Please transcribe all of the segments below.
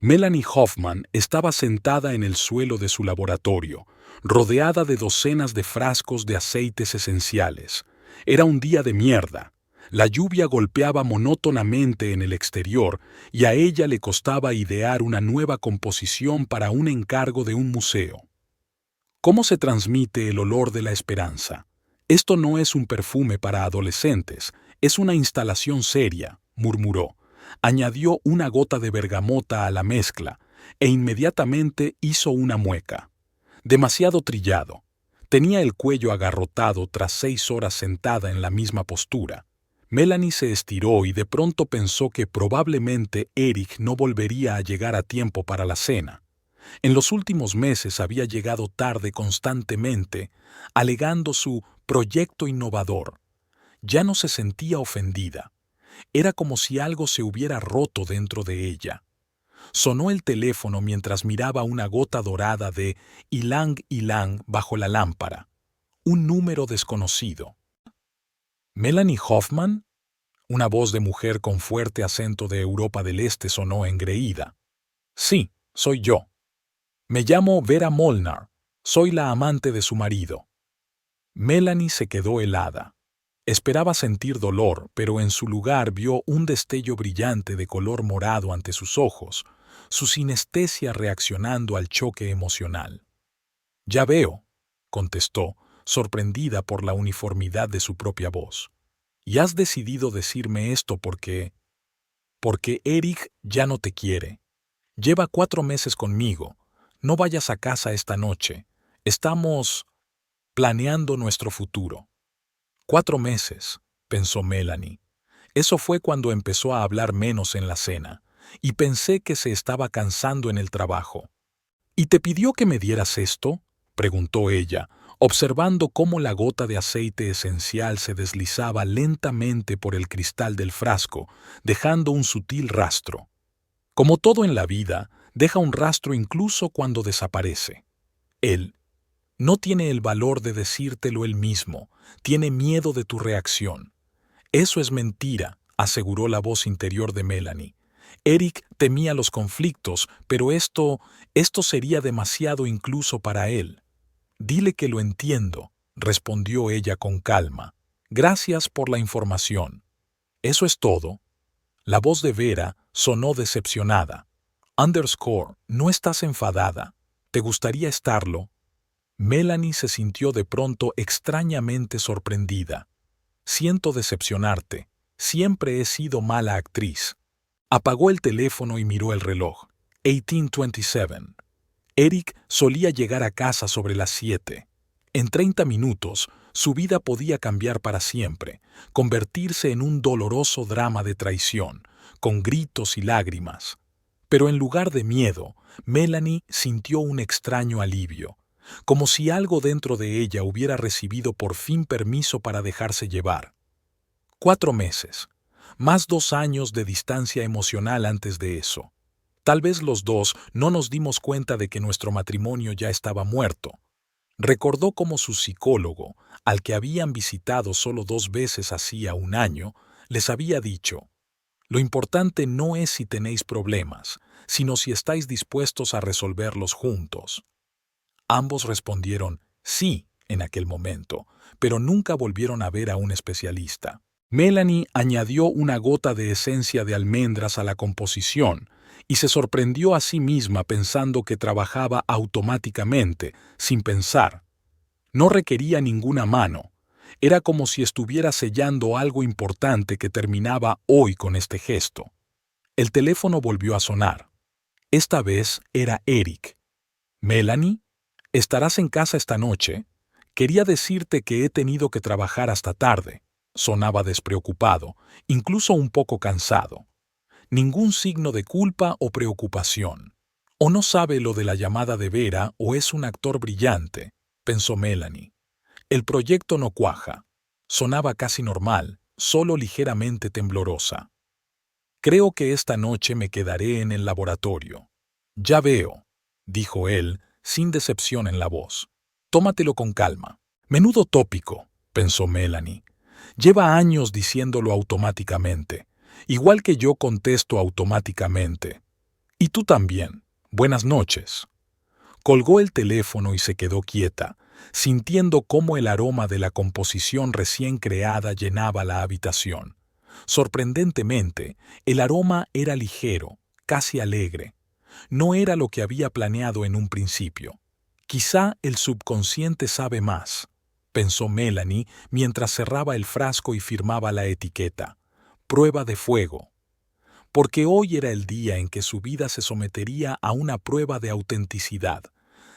Melanie Hoffman estaba sentada en el suelo de su laboratorio, rodeada de docenas de frascos de aceites esenciales. Era un día de mierda. La lluvia golpeaba monótonamente en el exterior y a ella le costaba idear una nueva composición para un encargo de un museo. ¿Cómo se transmite el olor de la esperanza? Esto no es un perfume para adolescentes, es una instalación seria, murmuró. Añadió una gota de bergamota a la mezcla e inmediatamente hizo una mueca. Demasiado trillado. Tenía el cuello agarrotado tras 6 horas sentada en la misma postura. Melanie se estiró y de pronto pensó que probablemente Eric no volvería a llegar a tiempo para la cena. En los últimos meses había llegado tarde constantemente, alegando su proyecto innovador. Ya no se sentía ofendida. Era como si algo se hubiera roto dentro de ella. Sonó el teléfono mientras miraba una gota dorada de ylang ylang bajo la lámpara. Un número desconocido. ¿Melanie Hoffman? Una voz de mujer con fuerte acento de Europa del Este sonó engreída. Sí, soy yo. Me llamo Vera Molnar. Soy la amante de su marido. Melanie se quedó helada. Esperaba sentir dolor, pero en su lugar vio un destello brillante de color morado ante sus ojos, su sinestesia reaccionando al choque emocional. Ya veo, contestó, sorprendida por la uniformidad de su propia voz. ¿Y has decidido decirme esto porque Eric ya no te quiere? Lleva 4 meses conmigo. No vayas a casa esta noche. Estamos planeando nuestro futuro. 4 meses, pensó Melanie. Eso fue cuando empezó a hablar menos en la cena, y pensé que se estaba cansando en el trabajo. ¿Y te pidió que me dieras esto?, preguntó ella, observando cómo la gota de aceite esencial se deslizaba lentamente por el cristal del frasco, dejando un sutil rastro. Como todo en la vida, deja un rastro incluso cuando desaparece. Él no tiene el valor de decírtelo él mismo, tiene miedo de tu reacción. Eso es mentira, aseguró la voz interior de Melanie. Eric temía los conflictos, pero esto sería demasiado incluso para él. Dile que lo entiendo, respondió ella con calma. Gracias por la información. ¿Eso es todo? La voz de Vera sonó decepcionada. No estás enfadada. ¿Te gustaría estarlo? Melanie se sintió de pronto extrañamente sorprendida. Siento decepcionarte. Siempre he sido mala actriz. Apagó el teléfono y miró el reloj. 18:27. Eric solía llegar a casa sobre las 7. En 30 minutos, su vida podía cambiar para siempre, convertirse en un doloroso drama de traición, con gritos y lágrimas. Pero en lugar de miedo, Melanie sintió un extraño alivio, como si algo dentro de ella hubiera recibido por fin permiso para dejarse llevar. 4 meses, más 2 años de distancia emocional antes de eso. Tal vez los dos no nos dimos cuenta de que nuestro matrimonio ya estaba muerto. Recordó cómo su psicólogo, al que habían visitado solo 2 veces hacía un año, les había dicho: lo importante no es si tenéis problemas, sino si estáis dispuestos a resolverlos juntos. Ambos respondieron sí en aquel momento, pero nunca volvieron a ver a un especialista. Melanie añadió una gota de esencia de almendras a la composición y se sorprendió a sí misma pensando que trabajaba automáticamente, sin pensar. No requería ninguna mano. Era como si estuviera sellando algo importante que terminaba hoy con este gesto. El teléfono volvió a sonar. Esta vez era Eric. «Melanie, ¿estarás en casa esta noche? Quería decirte que he tenido que trabajar hasta tarde». Sonaba despreocupado, incluso un poco cansado. Ningún signo de culpa o preocupación. O no sabe lo de la llamada de Vera o es un actor brillante, pensó Melanie. El proyecto no cuaja. Sonaba casi normal, solo ligeramente temblorosa. Creo que esta noche me quedaré en el laboratorio. Ya veo, dijo él, sin decepción en la voz. Tómatelo con calma. Menudo tópico, pensó Melanie. Lleva años diciéndolo automáticamente, igual que yo contesto automáticamente. Y tú también. Buenas noches. Colgó el teléfono y se quedó quieta, sintiendo cómo el aroma de la composición recién creada llenaba la habitación. Sorprendentemente, el aroma era ligero, casi alegre. No era lo que había planeado en un principio. Quizá el subconsciente sabe más, pensó Melanie mientras cerraba el frasco y firmaba la etiqueta. Prueba de fuego. Porque hoy era el día en que su vida se sometería a una prueba de autenticidad.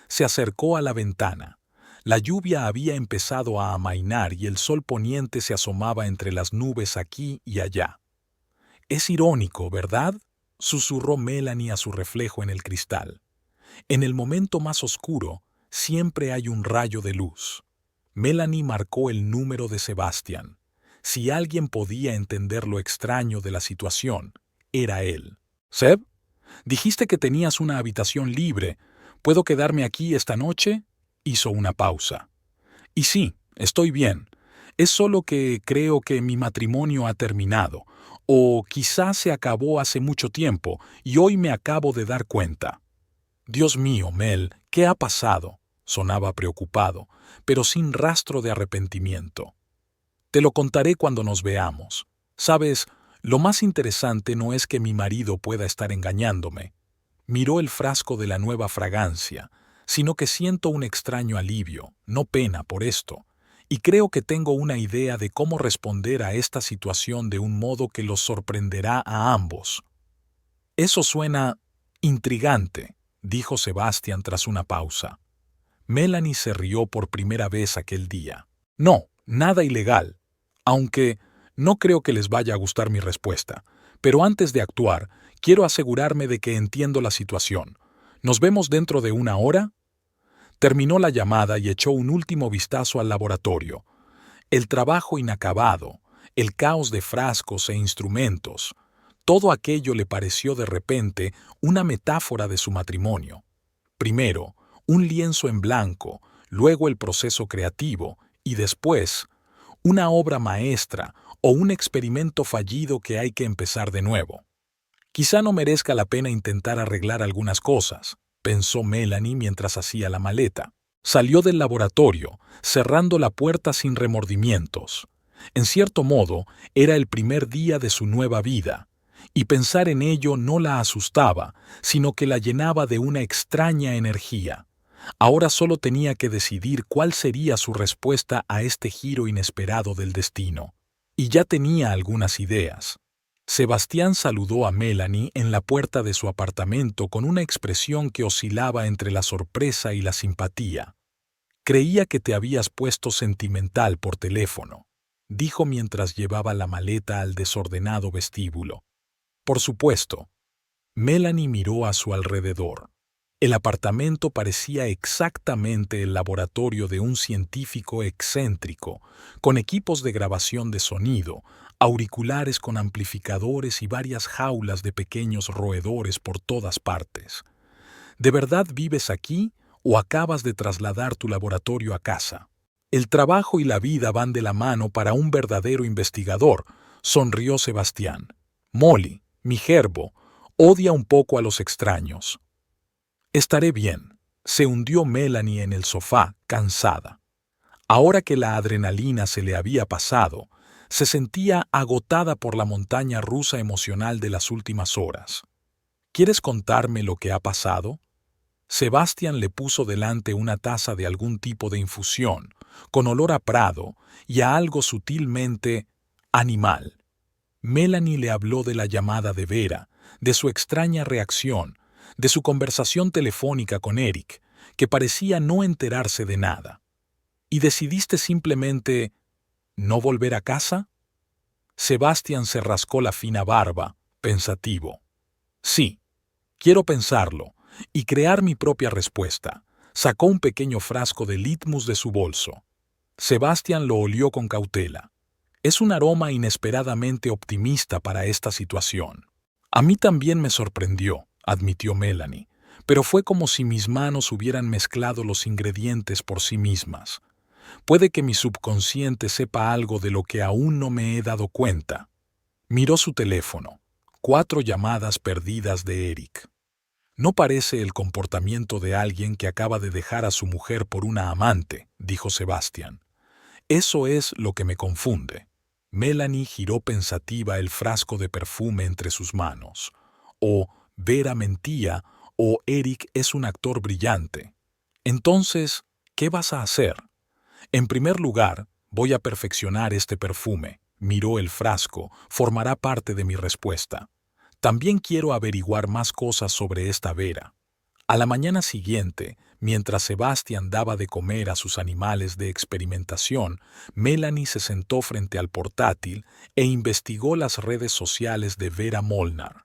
Se acercó a la ventana. La lluvia había empezado a amainar y el sol poniente se asomaba entre las nubes aquí y allá. «Es irónico, ¿verdad?», susurró Melanie a su reflejo en el cristal. «En el momento más oscuro, siempre hay un rayo de luz». Melanie marcó el número de Sebastián. Si alguien podía entender lo extraño de la situación, era él. «Seb, dijiste que tenías una habitación libre. ¿Puedo quedarme aquí esta noche?», hizo una pausa. «Y sí, estoy bien. Es solo que creo que mi matrimonio ha terminado, o quizás se acabó hace mucho tiempo y hoy me acabo de dar cuenta». «Dios mío, Mel, ¿qué ha pasado?», sonaba preocupado, pero sin rastro de arrepentimiento. «Te lo contaré cuando nos veamos. Sabes, lo más interesante no es que mi marido pueda estar engañándome». Miró el frasco de la nueva fragancia, sino que siento un extraño alivio, no pena por esto, y creo que tengo una idea de cómo responder a esta situación de un modo que los sorprenderá a ambos. «Eso suena intrigante», dijo Sebastián tras una pausa. Melanie se rió por primera vez aquel día. «No, nada ilegal, aunque no creo que les vaya a gustar mi respuesta, pero antes de actuar, quiero asegurarme de que entiendo la situación. ¿Nos vemos dentro de una hora?» Terminó la llamada y echó un último vistazo al laboratorio. El trabajo inacabado, el caos de frascos e instrumentos, todo aquello le pareció de repente una metáfora de su matrimonio. Primero, un lienzo en blanco, luego el proceso creativo y después, una obra maestra o un experimento fallido que hay que empezar de nuevo. «Quizá no merezca la pena intentar arreglar algunas cosas», pensó Melanie mientras hacía la maleta. Salió del laboratorio, cerrando la puerta sin remordimientos. En cierto modo, era el primer día de su nueva vida, y pensar en ello no la asustaba, sino que la llenaba de una extraña energía. Ahora solo tenía que decidir cuál sería su respuesta a este giro inesperado del destino. Y ya tenía algunas ideas. Sebastián saludó a Melanie en la puerta de su apartamento con una expresión que oscilaba entre la sorpresa y la simpatía. «Creía que te habías puesto sentimental por teléfono», dijo mientras llevaba la maleta al desordenado vestíbulo. «Por supuesto». Melanie miró a su alrededor. El apartamento parecía exactamente el laboratorio de un científico excéntrico, con equipos de grabación de sonido, auriculares con amplificadores y varias jaulas de pequeños roedores por todas partes. ¿De verdad vives aquí o acabas de trasladar tu laboratorio a casa? «El trabajo y la vida van de la mano para un verdadero investigador», sonrió Sebastián. «Molly, mi gerbo, odia un poco a los extraños». «Estaré bien», se hundió Melanie en el sofá, cansada. Ahora que la adrenalina se le había pasado, se sentía agotada por la montaña rusa emocional de las últimas horas. «¿Quieres contarme lo que ha pasado?». Sebastián le puso delante una taza de algún tipo de infusión, con olor a prado y a algo sutilmente animal. Melanie le habló de la llamada de Vera, de su extraña reacción, de su conversación telefónica con Eric, que parecía no enterarse de nada. «¿Y decidiste simplemente no volver a casa?». Sebastián se rascó la fina barba, pensativo. «Sí, quiero pensarlo y crear mi propia respuesta». Sacó un pequeño frasco de litmus de su bolso. Sebastián lo olió con cautela. «Es un aroma inesperadamente optimista para esta situación». «A mí también me sorprendió», admitió Melanie, «pero fue como si mis manos hubieran mezclado los ingredientes por sí mismas. Puede que mi subconsciente sepa algo de lo que aún no me he dado cuenta». Miró su teléfono. 4 llamadas perdidas de Eric. No parece el comportamiento de alguien que acaba de dejar a su mujer por una amante, dijo Sebastián. Eso es lo que me confunde. Melanie giró pensativa el frasco de perfume entre sus manos. O Vera mentía, o Eric es un actor brillante. Entonces, ¿qué vas a hacer? En primer lugar, voy a perfeccionar este perfume. Miró el frasco, formará parte de mi respuesta. También quiero averiguar más cosas sobre esta Vera. A la mañana siguiente, mientras Sebastián daba de comer a sus animales de experimentación, Melanie se sentó frente al portátil e investigó las redes sociales de Vera Molnar.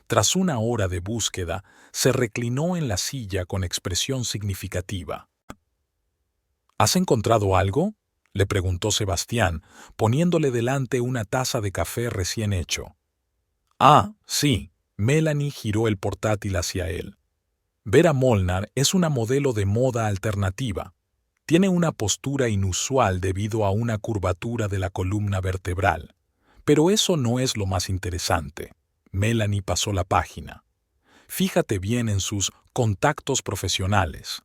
Tras una hora de búsqueda, se reclinó en la silla con expresión significativa. ¿Has encontrado algo?, le preguntó Sebastián, poniéndole delante una taza de café recién hecho. Ah, sí. Melanie giró el portátil hacia él. Vera Molnar es una modelo de moda alternativa. Tiene una postura inusual debido a una curvatura de la columna vertebral. Pero eso no es lo más interesante. Melanie pasó la página. Fíjate bien en sus contactos profesionales.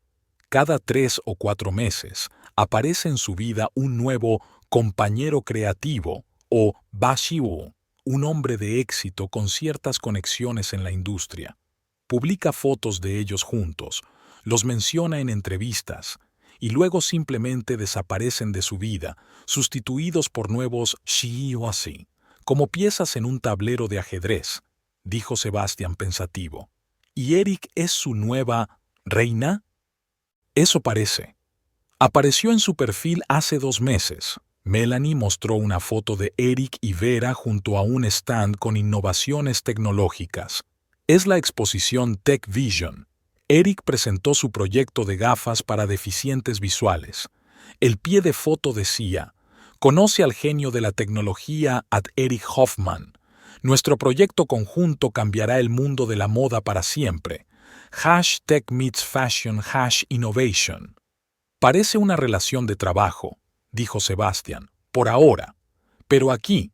Cada 3 o 4 meses aparece en su vida un nuevo compañero creativo o bashiwu, un hombre de éxito con ciertas conexiones en la industria. Publica fotos de ellos juntos, los menciona en entrevistas y luego simplemente desaparecen de su vida, sustituidos por nuevos shiiwasi, como piezas en un tablero de ajedrez, dijo Sebastián pensativo. ¿Y Eric es su nueva reina? Eso parece. Apareció en su perfil hace 2 meses. Melanie mostró una foto de Eric y Vera junto a un stand con innovaciones tecnológicas. Es la exposición Tech Vision. Eric presentó su proyecto de gafas para deficientes visuales. El pie de foto decía: conoce al genio de la tecnología at Eric Hoffman. Nuestro proyecto conjunto cambiará el mundo de la moda para siempre. #Tech meets Fashion #Innovation. Parece una relación de trabajo, dijo Sebastián, por ahora. Pero aquí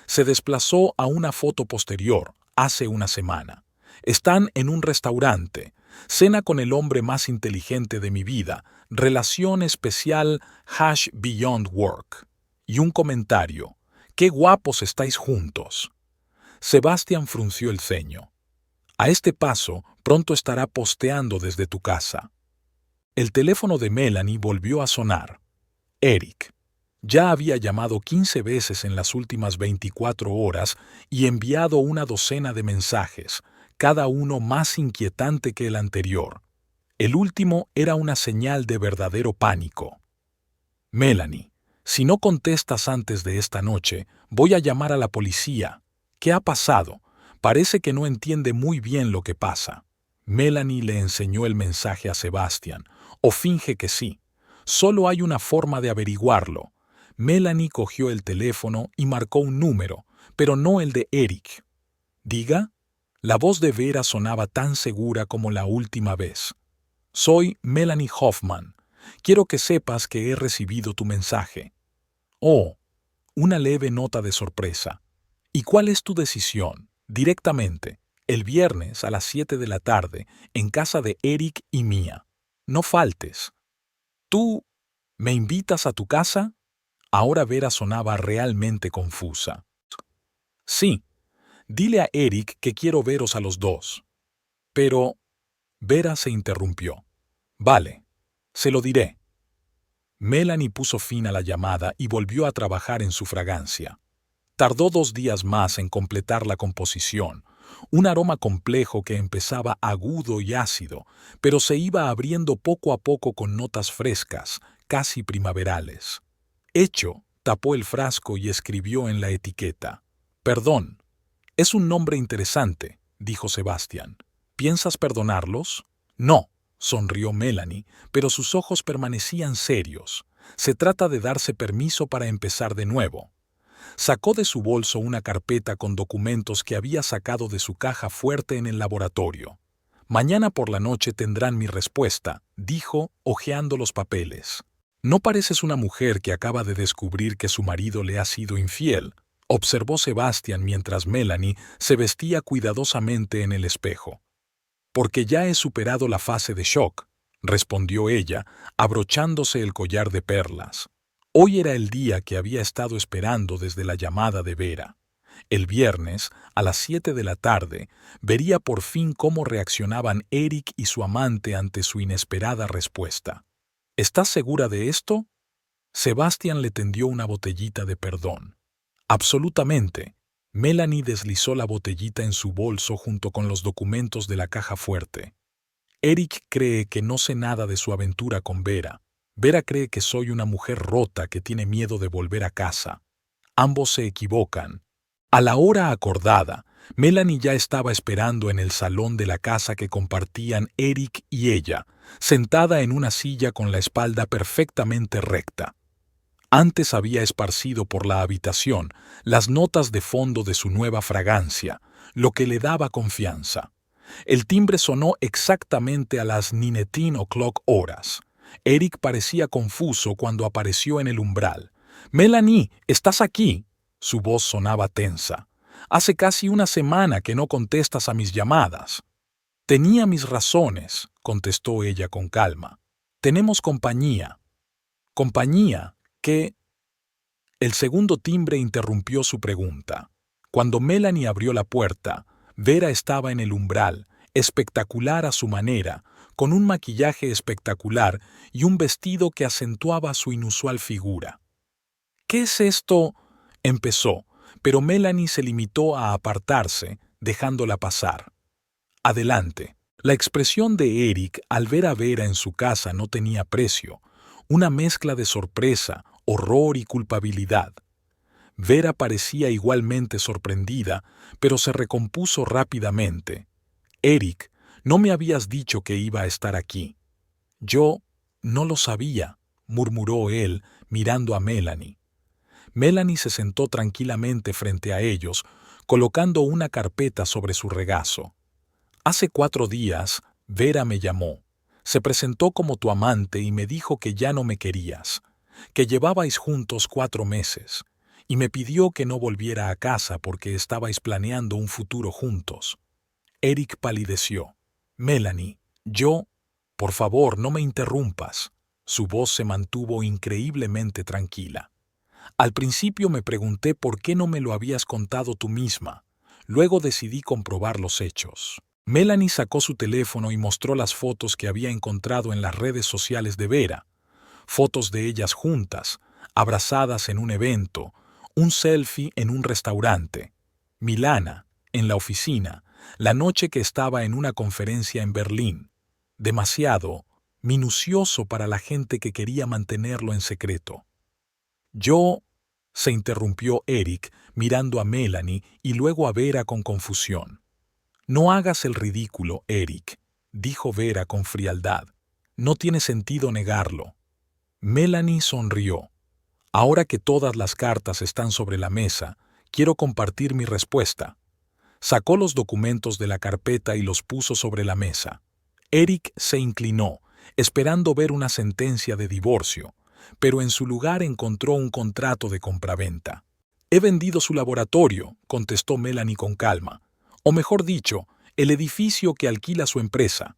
se desplazó a una foto posterior, hace una semana. Están en un restaurante. Cena con el hombre más inteligente de mi vida. Relación especial #Beyond Work. Y un comentario: ¡qué guapos estáis juntos! Sebastián frunció el ceño. A este paso, pronto estará posteando desde tu casa. El teléfono de Melanie volvió a sonar. Eric. Ya había llamado 15 veces en las últimas 24 horas y enviado una docena de mensajes, cada uno más inquietante que el anterior. El último era una señal de verdadero pánico. Melanie, si no contestas antes de esta noche, voy a llamar a la policía. ¿Qué ha pasado? Parece que no entiende muy bien lo que pasa. Melanie le enseñó el mensaje a Sebastián, o finge que sí. Solo hay una forma de averiguarlo. Melanie cogió el teléfono y marcó un número, pero no el de Eric. ¿Diga? La voz de Vera sonaba tan segura como la última vez. Soy Melanie Hoffman. Quiero que sepas que he recibido tu mensaje. Oh, una leve nota de sorpresa. ¿Y cuál es tu decisión? Directamente, el viernes a las 7 de la tarde, en casa de Eric y mía. No faltes. ¿Tú me invitas a tu casa? Ahora Vera sonaba realmente confusa. Sí, dile a Eric que quiero veros a los dos. Pero Vera se interrumpió. Vale, se lo diré. Melanie puso fin a la llamada y volvió a trabajar en su fragancia. Tardó 2 días más en completar la composición, un aroma complejo que empezaba agudo y ácido, pero se iba abriendo poco a poco con notas frescas, casi primaverales. Hecho, tapó el frasco y escribió en la etiqueta: «Perdón». «Es un nombre interesante», dijo Sebastián. «¿Piensas perdonarlos?» «No», sonrió Melanie, pero sus ojos permanecían serios. Se trata de darse permiso para empezar de nuevo. Sacó de su bolso una carpeta con documentos que había sacado de su caja fuerte en el laboratorio. «Mañana por la noche tendrán mi respuesta», dijo, hojeando los papeles. «No pareces una mujer que acaba de descubrir que su marido le ha sido infiel», observó Sebastián mientras Melanie se vestía cuidadosamente en el espejo. Porque ya he superado la fase de shock, respondió ella, abrochándose el collar de perlas. Hoy era el día que había estado esperando desde la llamada de Vera. El viernes, a las 7 de la tarde, vería por fin cómo reaccionaban Eric y su amante ante su inesperada respuesta. ¿Estás segura de esto? Sebastián le tendió una botellita de perdón. Absolutamente. Melanie deslizó la botellita en su bolso junto con los documentos de la caja fuerte. Eric cree que no sé nada de su aventura con Vera. Vera cree que soy una mujer rota que tiene miedo de volver a casa. Ambos se equivocan. A la hora acordada, Melanie ya estaba esperando en el salón de la casa que compartían Eric y ella, sentada en una silla con la espalda perfectamente recta. Antes había esparcido por la habitación las notas de fondo de su nueva fragancia, lo que le daba confianza. El timbre sonó exactamente a las 9:00 horas. Eric parecía confuso cuando apareció en el umbral. «Melanie, ¿estás aquí?» Su voz sonaba tensa. «Hace casi una semana que no contestas a mis llamadas». «Tenía mis razones», contestó ella con calma. «Tenemos compañía». «¿Compañía? ¿Qué?» El segundo timbre interrumpió su pregunta. Cuando Melanie abrió la puerta, Vera estaba en el umbral, espectacular a su manera, con un maquillaje espectacular y un vestido que acentuaba su inusual figura. «¿Qué es esto?», empezó, pero Melanie se limitó a apartarse, dejándola pasar. «Adelante». La expresión de Eric al ver a Vera en su casa no tenía precio, una mezcla de sorpresa, horror y culpabilidad. Vera parecía igualmente sorprendida, pero se recompuso rápidamente. «Eric, no me habías dicho que iba a estar aquí». «Yo no lo sabía», murmuró él, mirando a Melanie. Melanie se sentó tranquilamente frente a ellos, colocando una carpeta sobre su regazo. «Hace 4 días, Vera me llamó. Se presentó como tu amante y me dijo que ya no me querías, que llevabais juntos 4 meses, y me pidió que no volviera a casa porque estabais planeando un futuro juntos». Eric palideció. «Melanie, yo... Por favor, no me interrumpas». Su voz se mantuvo increíblemente tranquila. «Al principio me pregunté por qué no me lo habías contado tú misma. Luego decidí comprobar los hechos». Melanie sacó su teléfono y mostró las fotos que había encontrado en las redes sociales de Vera. Fotos de ellas juntas, abrazadas en un evento, un selfie en un restaurante. Milana, en la oficina, la noche que estaba en una conferencia en Berlín. Demasiado minucioso para la gente que quería mantenerlo en secreto. «Yo», se interrumpió Eric, mirando a Melanie y luego a Vera con confusión. «No hagas el ridículo, Eric», dijo Vera con frialdad. «No tiene sentido negarlo». Melanie sonrió. «Ahora que todas las cartas están sobre la mesa, quiero compartir mi respuesta». Sacó los documentos de la carpeta y los puso sobre la mesa. Eric se inclinó, esperando ver una sentencia de divorcio, pero en su lugar encontró un contrato de compraventa. «He vendido su laboratorio», contestó Melanie con calma. «O mejor dicho, el edificio que alquila su empresa.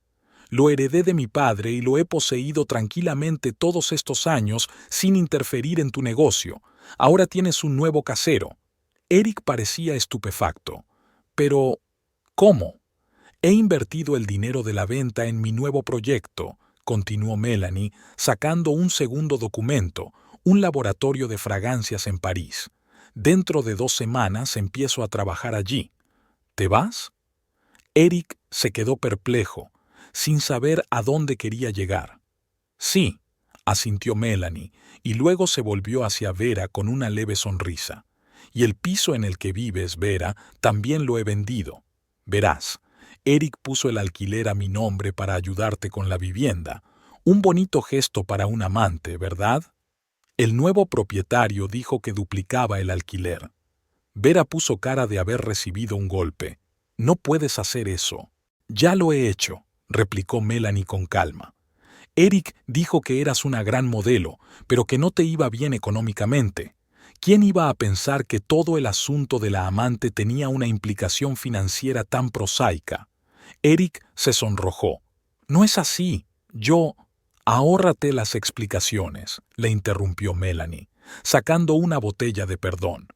Lo heredé de mi padre y lo he poseído tranquilamente todos estos años sin interferir en tu negocio. Ahora tienes un nuevo casero». Eric parecía estupefacto. «Pero, ¿cómo?» «He invertido el dinero de la venta en mi nuevo proyecto», continuó Melanie, sacando un segundo documento, un laboratorio de fragancias en París. «Dentro de 2 semanas empiezo a trabajar allí. ¿Te vas?» Eric se quedó perplejo, sin saber a dónde quería llegar. «Sí», asintió Melanie, y luego se volvió hacia Vera con una leve sonrisa. «Y el piso en el que vives, Vera, también lo he vendido. Verás, Eric puso el alquiler a mi nombre para ayudarte con la vivienda. Un bonito gesto para un amante, ¿verdad?» El nuevo propietario dijo que duplicaba el alquiler. Vera puso cara de haber recibido un golpe. «No puedes hacer eso». «Ya lo he hecho», replicó Melanie con calma. «Eric dijo que eras una gran modelo, pero que no te iba bien económicamente. ¿Quién iba a pensar que todo el asunto de la amante tenía una implicación financiera tan prosaica? Eric se sonrojó. No es así. Yo... Ahórrate las explicaciones, le interrumpió Melanie, sacando una botella de perdón.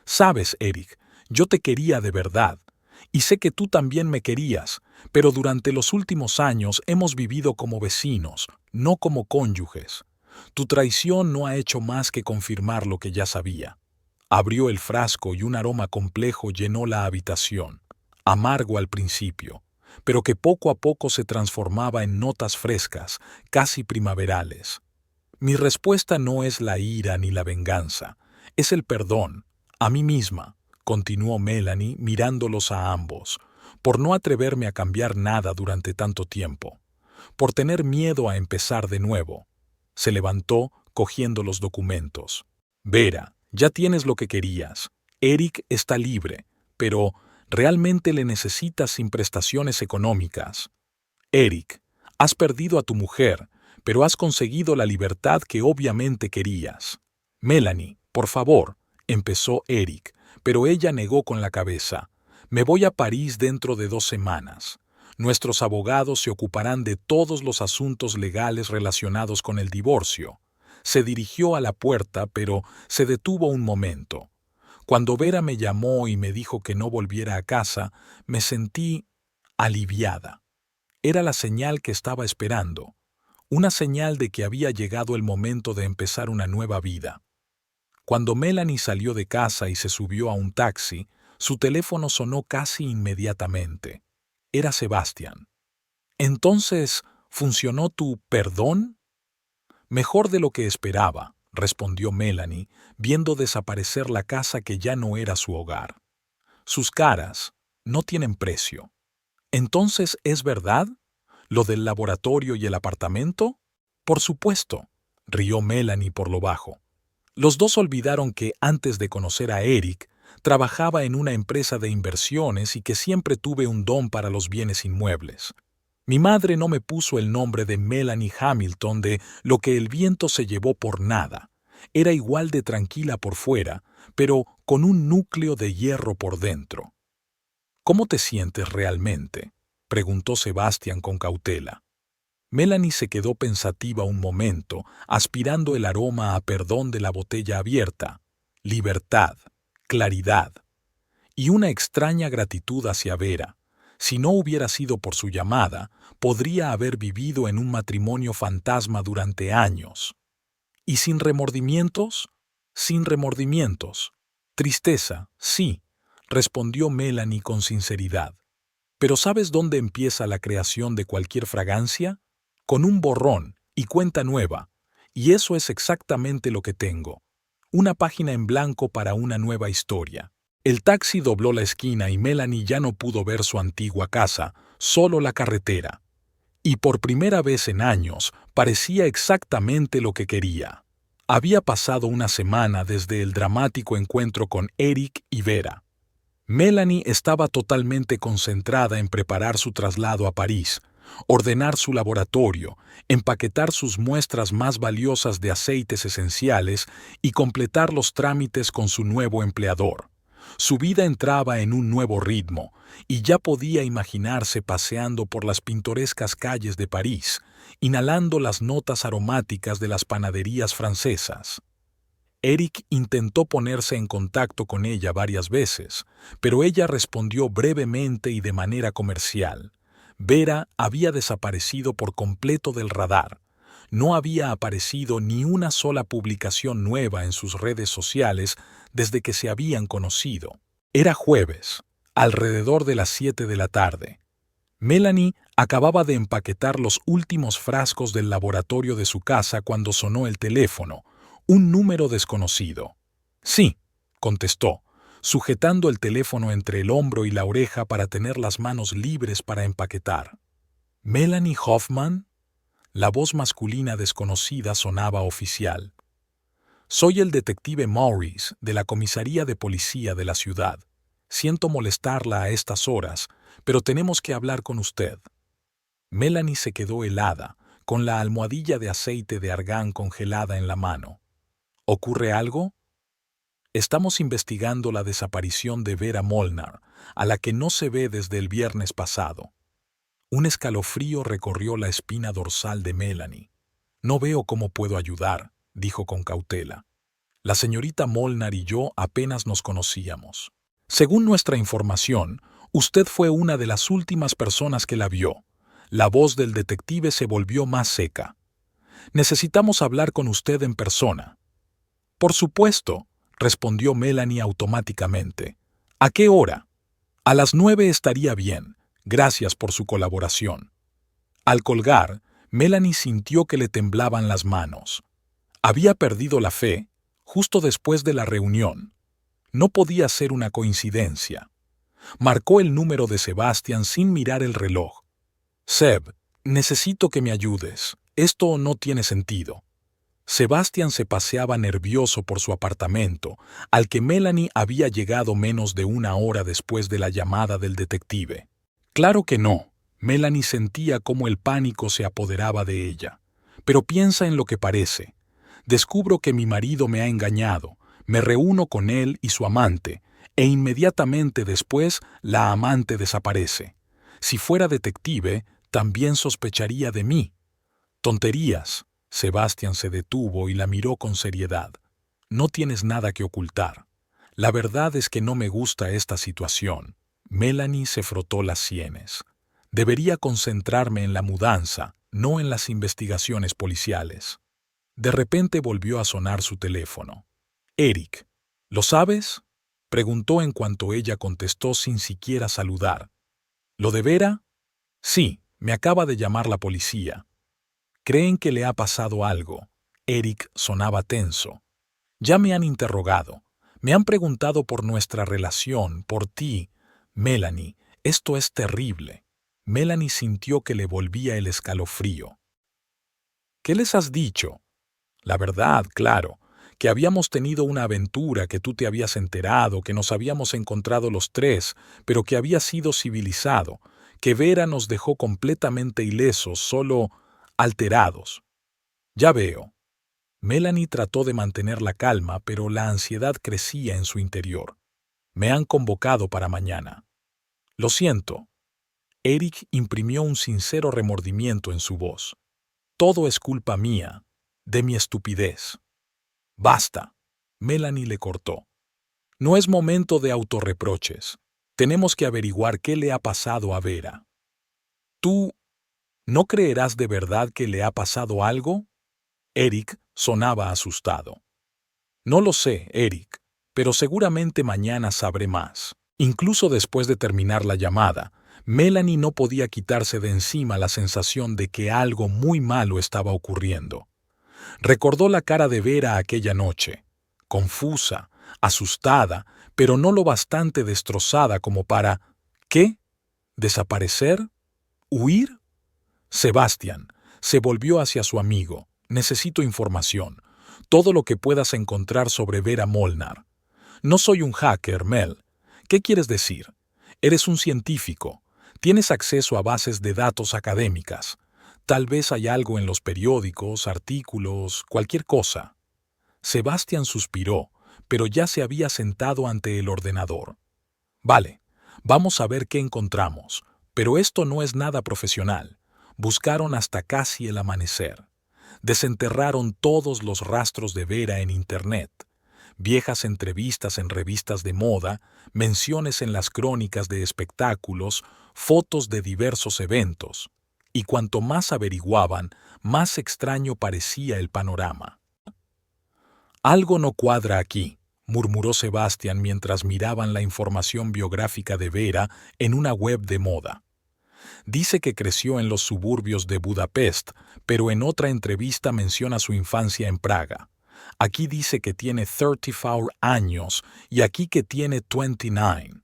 Sabes, Eric, yo te quería de verdad, y sé que tú también me querías, pero durante los últimos años hemos vivido como vecinos, no como cónyuges. Tu traición no ha hecho más que confirmar lo que ya sabía. Abrió el frasco y un aroma complejo llenó la habitación, amargo al principio, pero que poco a poco se transformaba en notas frescas, casi primaverales. Mi respuesta no es la ira ni la venganza, es el perdón, a mí misma, continuó Melanie mirándolos a ambos, por no atreverme a cambiar nada durante tanto tiempo, por tener miedo a empezar de nuevo. Se levantó, cogiendo los documentos. Vera, ya tienes lo que querías. Eric está libre, pero realmente le necesitas sin prestaciones económicas. Eric, has perdido a tu mujer, pero has conseguido la libertad que obviamente querías. Melanie, por favor, empezó Eric, pero ella negó con la cabeza. Me voy a París dentro de 2 semanas. Nuestros abogados se ocuparán de todos los asuntos legales relacionados con el divorcio. Se dirigió a la puerta, pero se detuvo un momento. Cuando Vera me llamó y me dijo que no volviera a casa, me sentí aliviada. Era la señal que estaba esperando, una señal de que había llegado el momento de empezar una nueva vida. Cuando Melanie salió de casa y se subió a un taxi, su teléfono sonó casi inmediatamente. Era Sebastián. Entonces, ¿funcionó tu perdón? Mejor de lo que esperaba, respondió Melanie, viendo desaparecer la casa que ya no era su hogar. Sus caras no tienen precio. ¿Entonces es verdad? ¿Lo del laboratorio y el apartamento? Por supuesto, rió Melanie por lo bajo. Los dos olvidaron que, antes de conocer a Eric, trabajaba en una empresa de inversiones y que siempre tuve un don para los bienes inmuebles. Mi madre no me puso el nombre de Melanie Hamilton de lo que el viento se llevó por nada. Era igual de tranquila por fuera, pero con un núcleo de hierro por dentro. ¿Cómo te sientes realmente?, preguntó Sebastián con cautela. Melanie se quedó pensativa un momento, aspirando el aroma a perdón de la botella abierta, libertad, claridad y una extraña gratitud hacia Vera. Si no hubiera sido por su llamada, podría haber vivido en un matrimonio fantasma durante años. ¿Y sin remordimientos? Sin remordimientos. Tristeza, sí, respondió Melanie con sinceridad. ¿Pero sabes dónde empieza la creación de cualquier fragancia? Con un borrón y cuenta nueva. Y eso es exactamente lo que tengo. Una página en blanco para una nueva historia. El taxi dobló la esquina y Melanie ya no pudo ver su antigua casa, solo la carretera. Y por primera vez en años parecía exactamente lo que quería. Había pasado una semana desde el dramático encuentro con Eric y Vera. Melanie estaba totalmente concentrada en preparar su traslado a París, ordenar su laboratorio, empaquetar sus muestras más valiosas de aceites esenciales y completar los trámites con su nuevo empleador. Su vida entraba en un nuevo ritmo, y ya podía imaginarse paseando por las pintorescas calles de París, inhalando las notas aromáticas de las panaderías francesas. Eric intentó ponerse en contacto con ella varias veces, pero ella respondió brevemente y de manera comercial. Vera había desaparecido por completo del radar. No había aparecido ni una sola publicación nueva en sus redes sociales desde que se habían conocido. Era jueves, alrededor de las 7 de la tarde. Melanie acababa de empaquetar los últimos frascos del laboratorio de su casa cuando sonó el teléfono. Un número desconocido. Sí, contestó, sujetando el teléfono entre el hombro y la oreja para tener las manos libres para empaquetar. ¿Melanie Hoffman? La voz masculina desconocida sonaba oficial. Soy el detective Maurice, de la comisaría de policía de la ciudad. Siento molestarla a estas horas, pero tenemos que hablar con usted. Melanie se quedó helada, con la almohadilla de aceite de argán congelada en la mano. ¿Ocurre algo? Estamos investigando la desaparición de Vera Molnar, a la que no se ve desde el viernes pasado. Un escalofrío recorrió la espina dorsal de Melanie. No veo cómo puedo ayudar, dijo con cautela. La señorita Molnar y yo apenas nos conocíamos. Según nuestra información, usted fue una de las últimas personas que la vio. La voz del detective se volvió más seca. Necesitamos hablar con usted en persona. Por supuesto, respondió Melanie automáticamente. ¿A qué hora? A las 9 estaría bien. Gracias por su colaboración. Al colgar, Melanie sintió que le temblaban las manos. Había perdido la fe justo después de la reunión. No podía ser una coincidencia. Marcó el número de Sebastián sin mirar el reloj. Seb, necesito que me ayudes. Esto no tiene sentido. Sebastián se paseaba nervioso por su apartamento, al que Melanie había llegado menos de una hora después de la llamada del detective. Claro que no. Melanie sentía cómo el pánico se apoderaba de ella. Pero piensa en lo que parece. Descubro que mi marido me ha engañado, me reúno con él y su amante, e inmediatamente después la amante desaparece. Si fuera detective, también sospecharía de mí. Tonterías. Sebastián se detuvo y la miró con seriedad. No tienes nada que ocultar. La verdad es que no me gusta esta situación. Melanie se frotó las sienes. Debería concentrarme en la mudanza, no en las investigaciones policiales. De repente volvió a sonar su teléfono. Eric, ¿lo sabes? Preguntó en cuanto ella contestó sin siquiera saludar. ¿Lo de Vera? Sí, me acaba de llamar la policía. Creen que le ha pasado algo. Eric sonaba tenso. Ya me han interrogado. Me han preguntado por nuestra relación, por ti. Melanie, esto es terrible. Melanie sintió que le volvía el escalofrío. ¿Qué les has dicho? La verdad, claro, que habíamos tenido una aventura, que tú te habías enterado, que nos habíamos encontrado los tres, pero que había sido civilizado, que Vera nos dejó completamente ilesos, solo alterados. Ya veo. Melanie trató de mantener la calma, pero la ansiedad crecía en su interior. Me han convocado para mañana. Lo siento. Eric imprimió un sincero remordimiento en su voz. Todo es culpa mía, de mi estupidez. Basta. Melanie le cortó. No es momento de autorreproches. Tenemos que averiguar qué le ha pasado a Vera. ¿Tú no creerás de verdad que le ha pasado algo? Eric sonaba asustado. No lo sé, Eric, pero seguramente mañana sabré más. Incluso después de terminar la llamada, Melanie no podía quitarse de encima la sensación de que algo muy malo estaba ocurriendo. Recordó la cara de Vera aquella noche, confusa, asustada, pero no lo bastante destrozada como para... ¿Qué? ¿Desaparecer? ¿Huir? Sebastián se volvió hacia su amigo. Necesito información. Todo lo que puedas encontrar sobre Vera Molnar. No soy un hacker, Mel. ¿Qué quieres decir? Eres un científico. Tienes acceso a bases de datos académicas. Tal vez hay algo en los periódicos, artículos, cualquier cosa. Sebastián suspiró, pero ya se había sentado ante el ordenador. Vale, vamos a ver qué encontramos, pero esto no es nada profesional. Buscaron hasta casi el amanecer. Desenterraron todos los rastros de Vera en Internet. Viejas entrevistas en revistas de moda, menciones en las crónicas de espectáculos, fotos de diversos eventos. Y cuanto más averiguaban, más extraño parecía el panorama. Algo no cuadra aquí, murmuró Sebastián mientras miraban la información biográfica de Vera en una web de moda. Dice que creció en los suburbios de Budapest, pero en otra entrevista menciona su infancia en Praga. Aquí dice que tiene 34 años y aquí que tiene 29.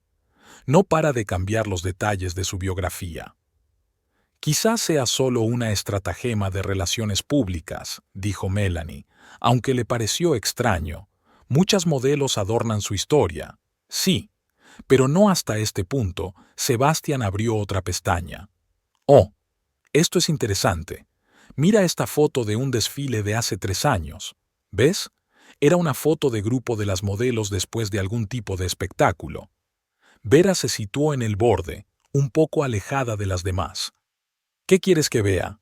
No para de cambiar los detalles de su biografía. Quizás sea solo una estratagema de relaciones públicas, dijo Melanie, aunque le pareció extraño. Muchas modelos adornan su historia. Sí, pero no hasta este punto. Sebastián abrió otra pestaña. Oh, esto es interesante. Mira esta foto de un desfile de hace 3 años. ¿Ves? Era una foto de grupo de las modelos después de algún tipo de espectáculo. Vera se situó en el borde, un poco alejada de las demás. ¿Qué quieres que vea?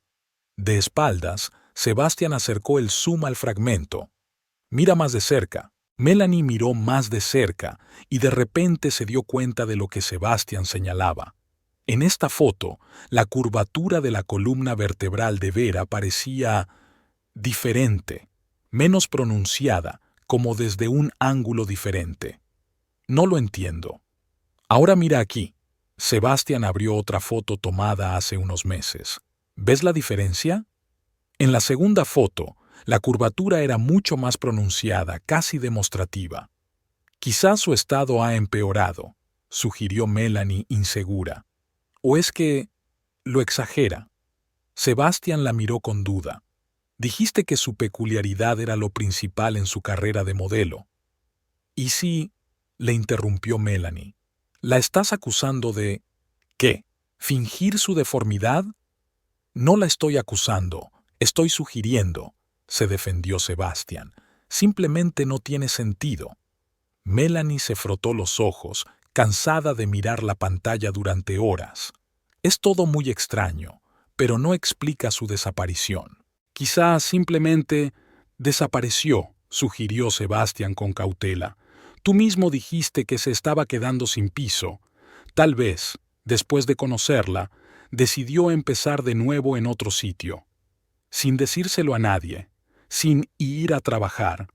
De espaldas, Sebastián acercó el zoom al fragmento. Mira más de cerca. Melanie miró más de cerca y de repente se dio cuenta de lo que Sebastián señalaba. En esta foto, la curvatura de la columna vertebral de Vera parecía diferente, menos pronunciada, como desde un ángulo diferente. No lo entiendo. Ahora mira aquí. Sebastián abrió otra foto tomada hace unos meses. ¿Ves la diferencia? En la segunda foto, la curvatura era mucho más pronunciada, casi demostrativa. Quizás su estado ha empeorado, sugirió Melanie insegura. ¿O es que lo exagera? Sebastián la miró con duda. Dijiste que su peculiaridad era lo principal en su carrera de modelo. ¿Y si? Le interrumpió Melanie. ¿La estás acusando de... ¿qué? ¿Fingir su deformidad? No la estoy acusando, estoy sugiriendo, se defendió Sebastián. Simplemente no tiene sentido. Melanie se frotó los ojos, cansada de mirar la pantalla durante horas. Es todo muy extraño, pero no explica su desaparición. Quizás simplemente desapareció, sugirió Sebastián con cautela. Tú mismo dijiste que se estaba quedando sin piso. Tal vez, después de conocerla, decidió empezar de nuevo en otro sitio. Sin decírselo a nadie, sin ir a trabajar.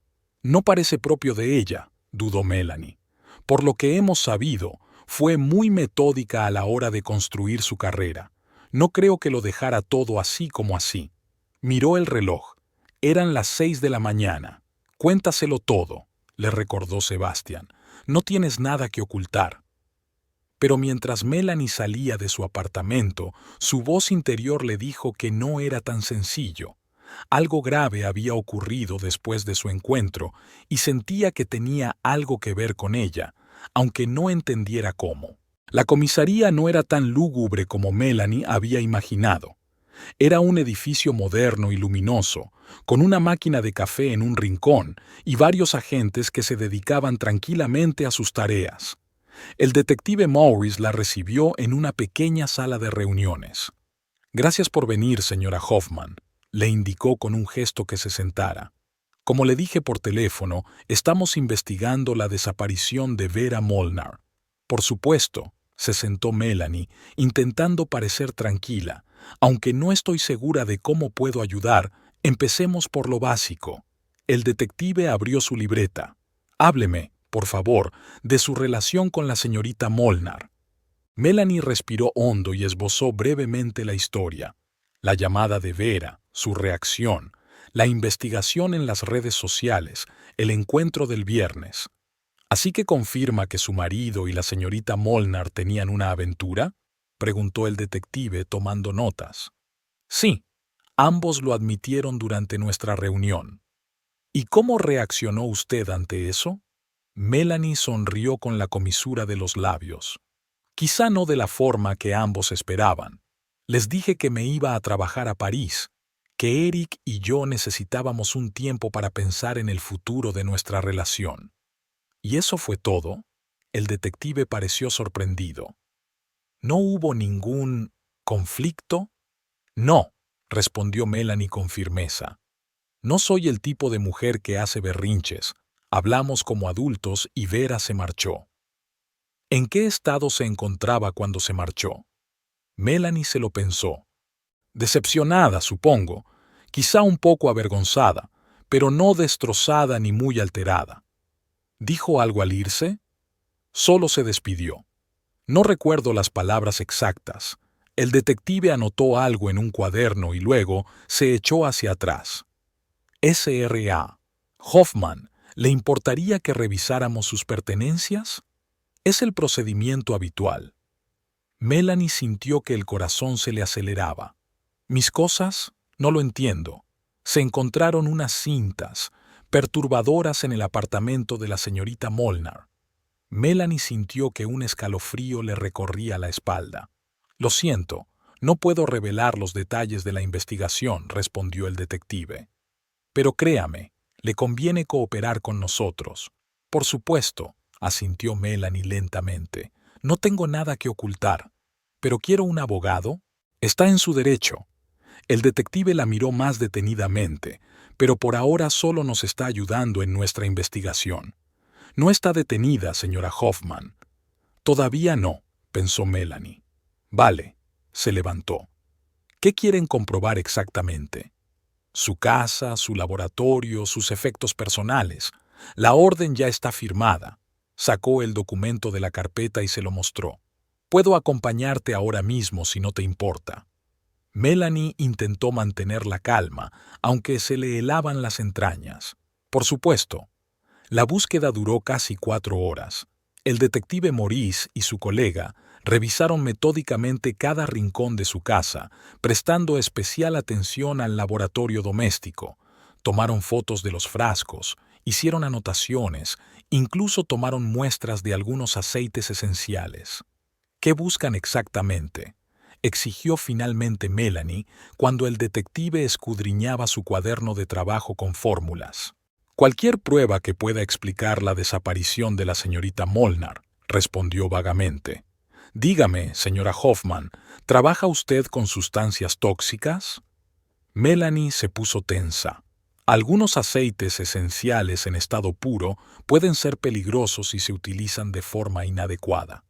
No parece propio de ella, dudó Melanie. Por lo que hemos sabido, fue muy metódica a la hora de construir su carrera. No creo que lo dejara todo así como así. Miró el reloj. Eran las 6 de la mañana. Cuéntaselo todo, le recordó Sebastián. No tienes nada que ocultar. Pero mientras Melanie salía de su apartamento, su voz interior le dijo que no era tan sencillo. Algo grave había ocurrido después de su encuentro y sentía que tenía algo que ver con ella, aunque no entendiera cómo. La comisaría no era tan lúgubre como Melanie había imaginado. Era un edificio moderno y luminoso, con una máquina de café en un rincón y varios agentes que se dedicaban tranquilamente a sus tareas. El detective Morris la recibió en una pequeña sala de reuniones. Gracias por venir, señora Hoffman, le indicó con un gesto que se sentara. Como le dije por teléfono, estamos investigando la desaparición de Vera Molnar. Por supuesto, se sentó Melanie, intentando parecer tranquila. Aunque no estoy segura de cómo puedo ayudar, empecemos por lo básico. El detective abrió su libreta. Hábleme, por favor, de su relación con la señorita Molnar. Melanie respiró hondo y esbozó brevemente la historia. La llamada de Vera, su reacción, la investigación en las redes sociales, el encuentro del viernes. ¿Así que confirma que su marido y la señorita Molnar tenían una aventura?, preguntó el detective tomando notas. Sí, ambos lo admitieron durante nuestra reunión. ¿Y cómo reaccionó usted ante eso? Melanie sonrió con la comisura de los labios. Quizá no de la forma que ambos esperaban. Les dije que me iba a trabajar a París, que Eric y yo necesitábamos un tiempo para pensar en el futuro de nuestra relación. ¿Y eso fue todo? El detective pareció sorprendido. ¿No hubo ningún conflicto? No, respondió Melanie con firmeza. No soy el tipo de mujer que hace berrinches. Hablamos como adultos y Vera se marchó. ¿En qué estado se encontraba cuando se marchó? Melanie se lo pensó. Decepcionada, supongo, quizá un poco avergonzada, pero no destrozada ni muy alterada. ¿Dijo algo al irse? Solo se despidió. No recuerdo las palabras exactas. El detective anotó algo en un cuaderno y luego se echó hacia atrás. S.R.A. Hoffman, ¿le importaría que revisáramos sus pertenencias? Es el procedimiento habitual. Melanie sintió que el corazón se le aceleraba. ¿Mis cosas? No lo entiendo. Se encontraron unas cintas perturbadoras en el apartamento de la señorita Molnar. Melanie sintió que un escalofrío le recorría la espalda. Lo siento, no puedo revelar los detalles de la investigación, respondió el detective. Pero créame, le conviene cooperar con nosotros. Por supuesto, asintió Melanie lentamente. No tengo nada que ocultar. ¿Pero quiero un abogado? Está en su derecho. El detective la miró más detenidamente, pero por ahora solo nos está ayudando en nuestra investigación. No está detenida, señora Hoffman. Todavía no, pensó Melanie. Vale, se levantó. ¿Qué quieren comprobar exactamente? Su casa, su laboratorio, sus efectos personales. La orden ya está firmada. Sacó el documento de la carpeta y se lo mostró. Puedo acompañarte ahora mismo si no te importa. Melanie intentó mantener la calma, aunque se le helaban las entrañas. Por supuesto. La búsqueda duró casi 4 horas. El detective Maurice y su colega revisaron metódicamente cada rincón de su casa, prestando especial atención al laboratorio doméstico. Tomaron fotos de los frascos, hicieron anotaciones, incluso tomaron muestras de algunos aceites esenciales. ¿Qué buscan exactamente?, exigió finalmente Melanie cuando el detective escudriñaba su cuaderno de trabajo con fórmulas. Cualquier prueba que pueda explicar la desaparición de la señorita Molnar, respondió vagamente. Dígame, señora Hoffman, ¿trabaja usted con sustancias tóxicas? Melanie se puso tensa. Algunos aceites esenciales en estado puro pueden ser peligrosos si se utilizan de forma inadecuada.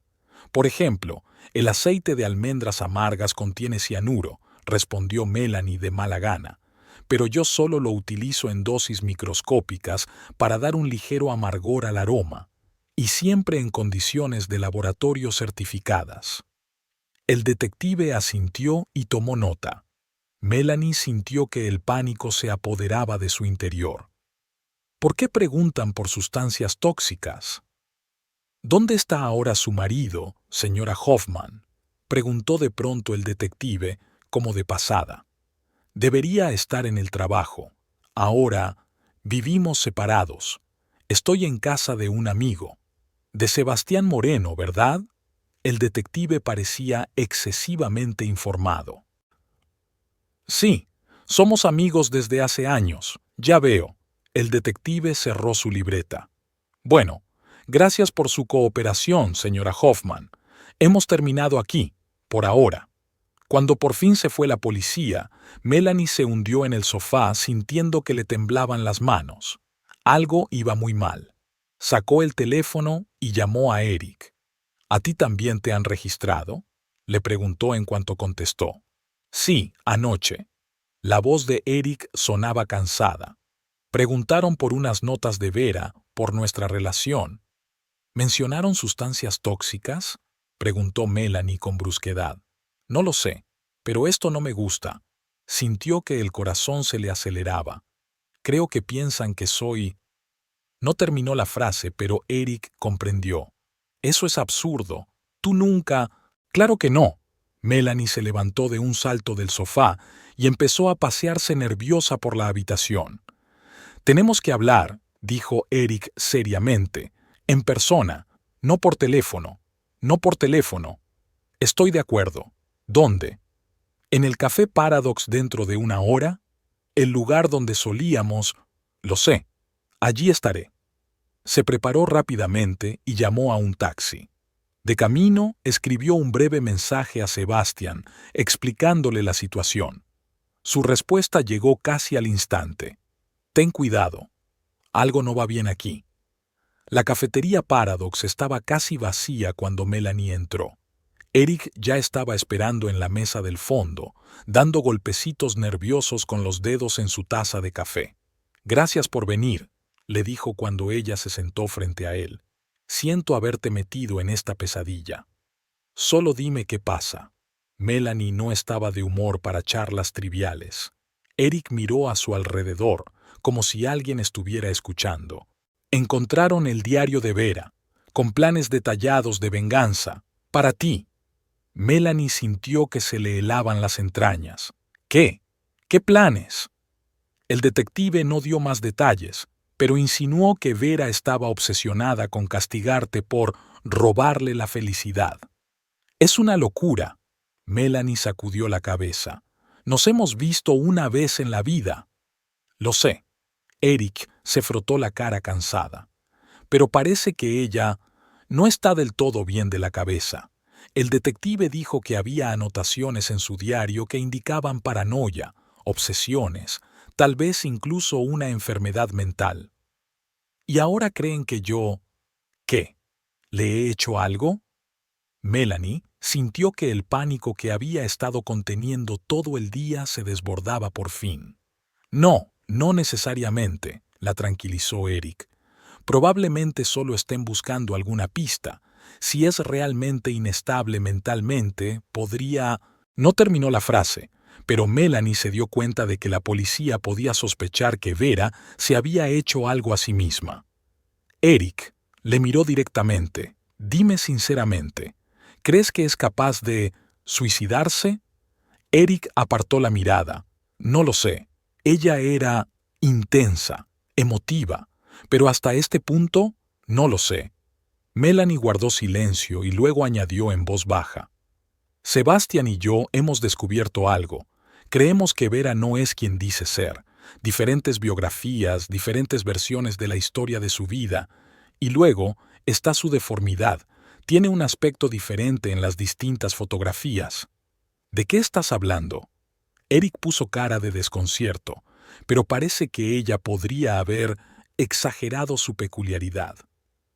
Por ejemplo, el aceite de almendras amargas contiene cianuro, respondió Melanie de mala gana, pero yo solo lo utilizo en dosis microscópicas para dar un ligero amargor al aroma, y siempre en condiciones de laboratorio certificadas. El detective asintió y tomó nota. Melanie sintió que el pánico se apoderaba de su interior. ¿Por qué preguntan por sustancias tóxicas? ¿Dónde está ahora su marido, señora Hoffman?, preguntó de pronto el detective, como de pasada. Debería estar en el trabajo. Ahora vivimos separados. Estoy en casa de un amigo. De Sebastián Moreno, ¿verdad? El detective parecía excesivamente informado. Sí, somos amigos desde hace años. Ya veo. El detective cerró su libreta. Bueno, gracias por su cooperación, señora Hoffman. Hemos terminado aquí, por ahora. Cuando por fin se fue la policía, Melanie se hundió en el sofá sintiendo que le temblaban las manos. Algo iba muy mal. Sacó el teléfono y llamó a Eric. ¿A ti también te han registrado?, le preguntó en cuanto contestó. Sí, anoche. La voz de Eric sonaba cansada. Preguntaron por unas notas de Vera, por nuestra relación. ¿Mencionaron sustancias tóxicas?, preguntó Melanie con brusquedad. No lo sé, pero esto no me gusta. Sintió que el corazón se le aceleraba. Creo que piensan que soy... No terminó la frase, pero Eric comprendió. Eso es absurdo. Tú nunca... Claro que no. Melanie se levantó de un salto del sofá y empezó a pasearse nerviosa por la habitación. Tenemos que hablar, dijo Eric seriamente, en persona, no por teléfono. No por teléfono. Estoy de acuerdo. ¿Dónde? ¿En el Café Paradox dentro de 1 hora? El lugar donde solíamos... Lo sé. Allí estaré. Se preparó rápidamente y llamó a un taxi. De camino, escribió un breve mensaje a Sebastián, explicándole la situación. Su respuesta llegó casi al instante. Ten cuidado. Algo no va bien aquí. La cafetería Paradox estaba casi vacía cuando Melanie entró. Eric ya estaba esperando en la mesa del fondo, dando golpecitos nerviosos con los dedos en su taza de café. Gracias por venir, le dijo cuando ella se sentó frente a él. Siento haberte metido en esta pesadilla. Solo dime qué pasa. Melanie no estaba de humor para charlas triviales. Eric miró a su alrededor, como si alguien estuviera escuchando. Encontraron el diario de Vera, con planes detallados de venganza, para ti. Melanie sintió que se le helaban las entrañas. ¿Qué? ¿Qué planes? El detective no dio más detalles, pero insinuó que Vera estaba obsesionada con castigarte por robarle la felicidad. Es una locura. Melanie sacudió la cabeza. Nos hemos visto una vez en la vida. Lo sé. Eric se frotó la cara cansada. Pero parece que ella no está del todo bien de la cabeza. El detective dijo que había anotaciones en su diario que indicaban paranoia, obsesiones, tal vez incluso una enfermedad mental. ¿Y ahora creen que yo... ¿Qué? ¿Le he hecho algo? Melanie sintió que el pánico que había estado conteniendo todo el día se desbordaba por fin. No, no necesariamente, la tranquilizó Eric. Probablemente solo estén buscando alguna pista. Si es realmente inestable mentalmente, podría... No terminó la frase, pero Melanie se dio cuenta de que la policía podía sospechar que Vera se había hecho algo a sí misma. Eric le miró directamente. Dime sinceramente, ¿crees que es capaz de suicidarse? Eric apartó la mirada. No lo sé. Ella era intensa, emotiva, pero hasta este punto no lo sé. Melanie guardó silencio y luego añadió en voz baja. Sebastián y yo hemos descubierto algo. Creemos que Vera no es quien dice ser. Diferentes biografías, diferentes versiones de la historia de su vida. Y luego está su deformidad. Tiene un aspecto diferente en las distintas fotografías. ¿De qué estás hablando? Eric puso cara de desconcierto, pero parece que ella podría haber exagerado su peculiaridad.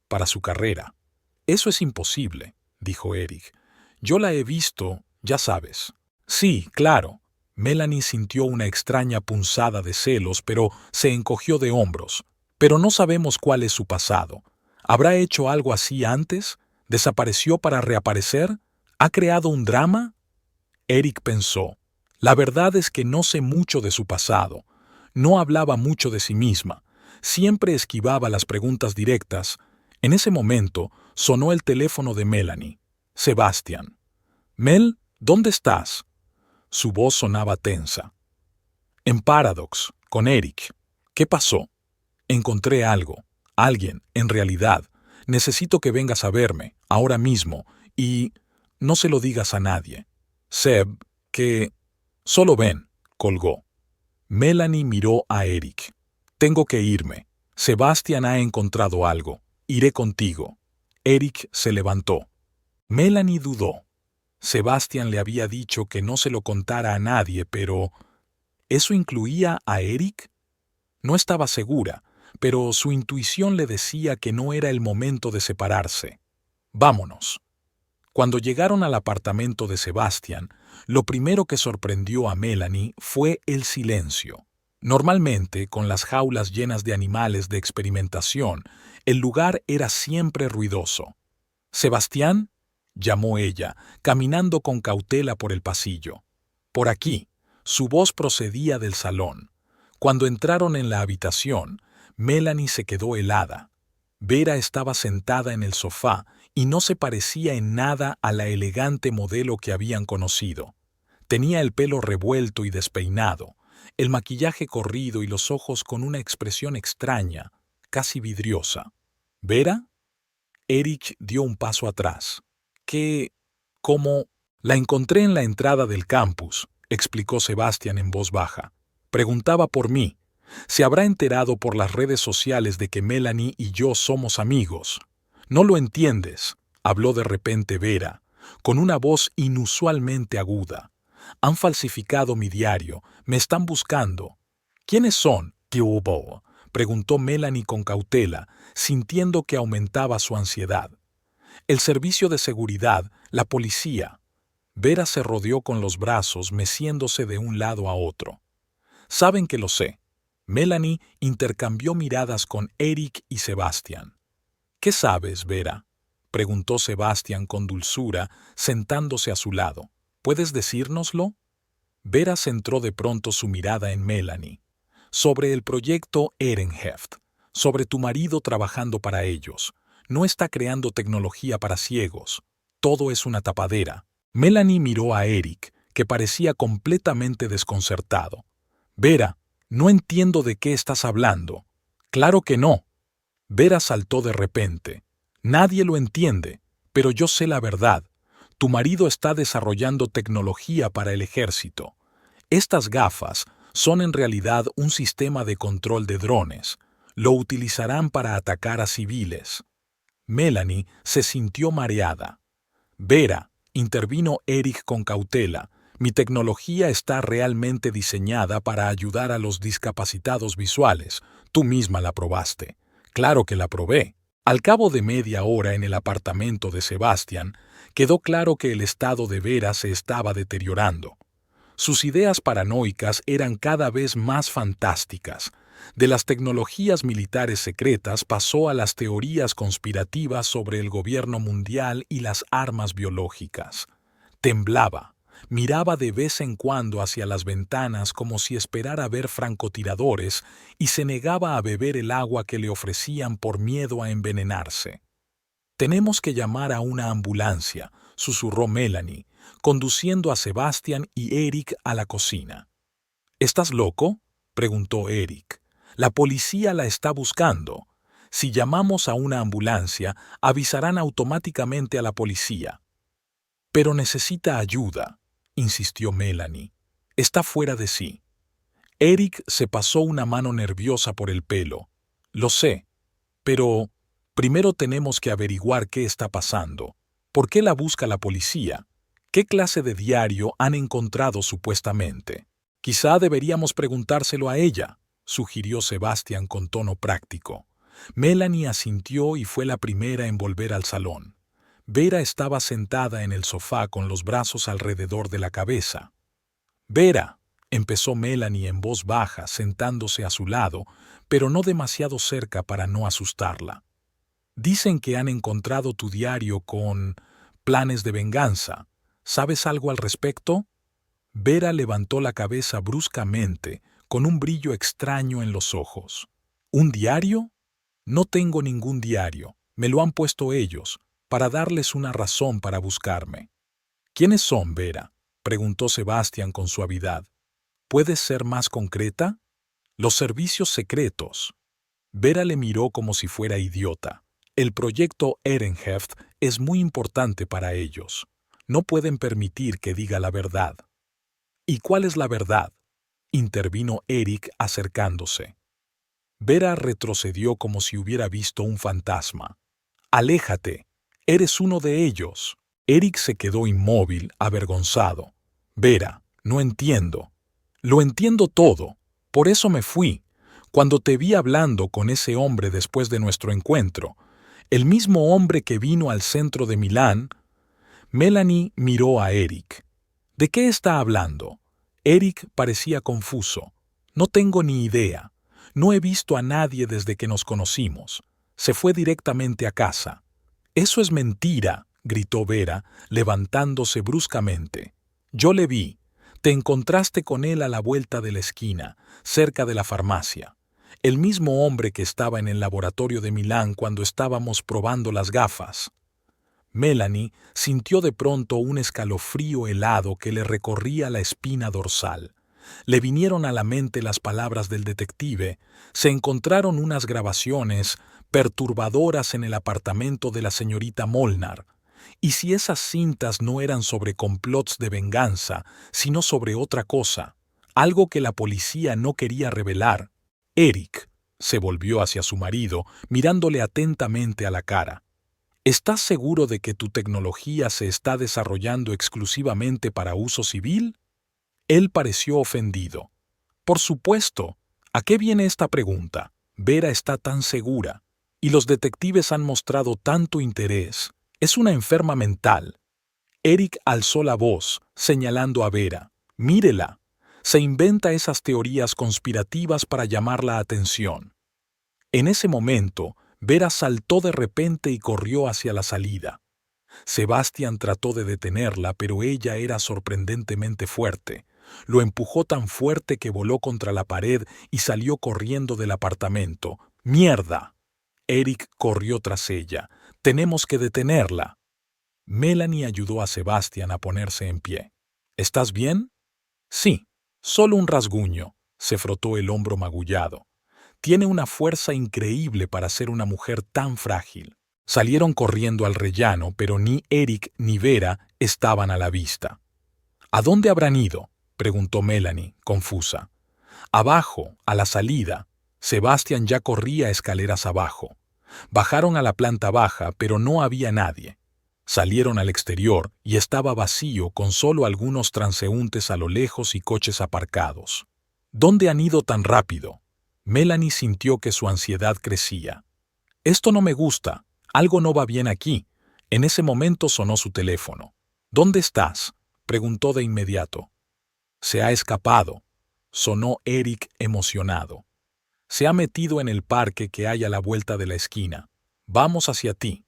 Para su carrera. Eso es imposible, dijo Eric. Yo la he visto, ya sabes. Sí, claro. Melanie sintió una extraña punzada de celos, pero se encogió de hombros. Pero no sabemos cuál es su pasado. ¿Habrá hecho algo así antes? ¿Desapareció para reaparecer? ¿Ha creado un drama? Eric pensó. La verdad es que no sé mucho de su pasado. No hablaba mucho de sí misma. Siempre esquivaba las preguntas directas. En ese momento sonó el teléfono de Melanie. Sebastián. Mel, ¿dónde estás? Su voz sonaba tensa. En Paradox, con Eric. ¿Qué pasó? Encontré algo. Alguien, en realidad. Necesito que vengas a verme, ahora mismo, y no se lo digas a nadie. Seb, que... Solo ven, colgó. Melanie miró a Eric. Tengo que irme. Sebastián ha encontrado algo. Iré contigo. Eric se levantó. Melanie dudó. Sebastián le había dicho que no se lo contara a nadie, pero... ¿eso incluía a Eric? No estaba segura, pero su intuición le decía que no era el momento de separarse. Vámonos. Cuando llegaron al apartamento de Sebastián, lo primero que sorprendió a Melanie fue el silencio. Normalmente, con las jaulas llenas de animales de experimentación, el lugar era siempre ruidoso. «Sebastián», llamó ella, caminando con cautela por el pasillo. «Por aquí». Su voz procedía del salón. Cuando entraron en la habitación, Melanie se quedó helada. Vera estaba sentada en el sofá y no se parecía en nada a la elegante modelo que habían conocido. Tenía el pelo revuelto y despeinado, el maquillaje corrido y los ojos con una expresión extraña, casi vidriosa. ¿Vera? Eric dio un paso atrás. ¿Qué? ¿Cómo? La encontré en la entrada del campus, explicó Sebastián en voz baja. Preguntaba por mí. Se habrá enterado por las redes sociales de que Melanie y yo somos amigos. No lo entiendes, habló de repente Vera, con una voz inusualmente aguda. Han falsificado mi diario, me están buscando. ¿Quiénes son? ¿Qué hubo? Preguntó Melanie con cautela, sintiendo que aumentaba su ansiedad. El servicio de seguridad, la policía. Vera se rodeó con los brazos, meciéndose de un lado a otro. Saben que lo sé. Melanie intercambió miradas con Eric y Sebastián. ¿Qué sabes, Vera? Preguntó Sebastián con dulzura, sentándose a su lado. ¿Puedes decírnoslo? Vera centró de pronto su mirada en Melanie. Sobre el proyecto Ehrenheft, sobre tu marido trabajando para ellos. No está creando tecnología para ciegos. Todo es una tapadera. Melanie miró a Eric, que parecía completamente desconcertado. Vera, no entiendo de qué estás hablando. Claro que no. Vera saltó de repente. Nadie lo entiende, pero yo sé la verdad. Tu marido está desarrollando tecnología para el ejército. Estas gafas son en realidad un sistema de control de drones. Lo utilizarán para atacar a civiles. Melanie se sintió mareada. Vera, intervino Eric con cautela. Mi tecnología está realmente diseñada para ayudar a los discapacitados visuales. Tú misma la probaste. Claro que la probé. Al cabo de media hora en el apartamento de Sebastián, quedó claro que el estado de Vera se estaba deteriorando. Sus ideas paranoicas eran cada vez más fantásticas. De las tecnologías militares secretas pasó a las teorías conspirativas sobre el gobierno mundial y las armas biológicas. Temblaba, miraba de vez en cuando hacia las ventanas como si esperara ver francotiradores y se negaba a beber el agua que le ofrecían por miedo a envenenarse. «Tenemos que llamar a una ambulancia», susurró Melanie, conduciendo a Sebastián y Eric a la cocina. «¿Estás loco?», preguntó Eric. «La policía la está buscando. Si llamamos a una ambulancia, avisarán automáticamente a la policía». «Pero necesita ayuda», insistió Melanie. «Está fuera de sí». Eric se pasó una mano nerviosa por el pelo. «Lo sé, pero primero tenemos que averiguar qué está pasando. ¿Por qué la busca la policía? ¿Qué clase de diario han encontrado supuestamente? Quizá deberíamos preguntárselo a ella», sugirió Sebastián con tono práctico. Melanie asintió y fue la primera en volver al salón. Vera estaba sentada en el sofá con los brazos alrededor de la cabeza. «Vera», empezó Melanie en voz baja, sentándose a su lado, pero no demasiado cerca para no asustarla. «Dicen que han encontrado tu diario con planes de venganza. ¿Sabes algo al respecto?». Vera levantó la cabeza bruscamente, con un brillo extraño en los ojos. «¿Un diario? No tengo ningún diario. Me lo han puesto ellos, para darles una razón para buscarme». «¿Quiénes son, Vera?», preguntó Sebastián con suavidad. «¿Puedes ser más concreta?». «Los servicios secretos». Vera le miró como si fuera idiota. «El proyecto Ehrenheft es muy importante para ellos. No pueden permitir que diga la verdad». «¿Y cuál es la verdad?», intervino Eric acercándose. Vera retrocedió como si hubiera visto un fantasma. «Aléjate, eres uno de ellos». Eric se quedó inmóvil, avergonzado. «Vera, no entiendo». «Lo entiendo todo. Por eso me fui. Cuando te vi hablando con ese hombre después de nuestro encuentro, el mismo hombre que vino al centro de Milán». Melanie miró a Eric. «¿De qué está hablando?». Eric parecía confuso. «No tengo ni idea. No he visto a nadie desde que nos conocimos. Se fue directamente a casa». «Eso es mentira», gritó Vera, levantándose bruscamente. «Yo le vi. Te encontraste con él a la vuelta de la esquina, cerca de la farmacia. El mismo hombre que estaba en el laboratorio de Milán cuando estábamos probando las gafas». Melanie sintió de pronto un escalofrío helado que le recorría la espina dorsal. Le vinieron a la mente las palabras del detective. Se encontraron unas grabaciones perturbadoras en el apartamento de la señorita Molnar. ¿Y si esas cintas no eran sobre complots de venganza, sino sobre otra cosa, algo que la policía no quería revelar? «Eric», se volvió hacia su marido, mirándole atentamente a la cara. «¿Estás seguro de que tu tecnología se está desarrollando exclusivamente para uso civil?». Él pareció ofendido. «Por supuesto. ¿A qué viene esta pregunta? Vera está tan segura. Y los detectives han mostrado tanto interés. Es una enferma mental». Eric alzó la voz, señalando a Vera. «Mírela. Se inventa esas teorías conspirativas para llamar la atención». En ese momento, Vera saltó de repente y corrió hacia la salida. Sebastián trató de detenerla, pero ella era sorprendentemente fuerte. Lo empujó tan fuerte que voló contra la pared y salió corriendo del apartamento. «¡Mierda!». Eric corrió tras ella. «Tenemos que detenerla». Melanie ayudó a Sebastián a ponerse en pie. «¿Estás bien?». «Sí, solo un rasguño», se frotó el hombro magullado. «Tiene una fuerza increíble para ser una mujer tan frágil». Salieron corriendo al rellano, pero ni Eric ni Vera estaban a la vista. «¿A dónde habrán ido?», preguntó Melanie, confusa. «Abajo, a la salida». Sebastián ya corría escaleras abajo. Bajaron a la planta baja, pero no había nadie. Salieron al exterior y estaba vacío con solo algunos transeúntes a lo lejos y coches aparcados. ¿Dónde han ido tan rápido? Melanie sintió que su ansiedad crecía. Esto no me gusta. Algo no va bien aquí. En ese momento sonó su teléfono. ¿Dónde estás?, preguntó de inmediato. Se ha escapado, sonó Eric emocionado. Se ha metido en el parque que hay a la vuelta de la esquina. Vamos hacia ti.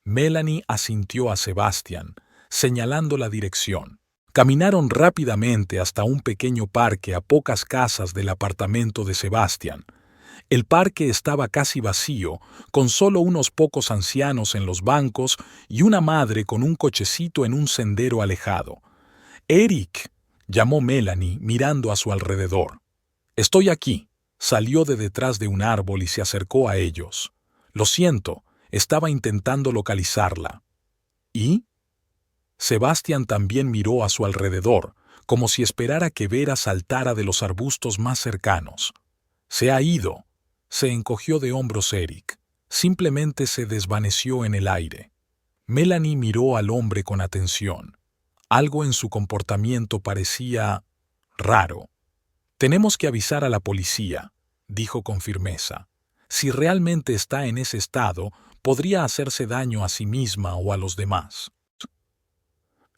Melanie asintió a Sebastián, señalando la dirección. Caminaron rápidamente hasta un pequeño parque a pocas casas del apartamento de Sebastián. El parque estaba casi vacío, con solo unos pocos ancianos en los bancos y una madre con un cochecito en un sendero alejado. «Eric», llamó Melanie mirando a su alrededor. «Estoy aquí». Salió de detrás de un árbol y se acercó a ellos. «Lo siento, estaba intentando localizarla». ¿Y? Sebastián también miró a su alrededor, como si esperara que Vera saltara de los arbustos más cercanos. «Se ha ido». Se encogió de hombros Eric. Simplemente se desvaneció en el aire. Melanie miró al hombre con atención. Algo en su comportamiento parecía raro. «Tenemos que avisar a la policía», dijo con firmeza. «Si realmente está en ese estado, podría hacerse daño a sí misma o a los demás».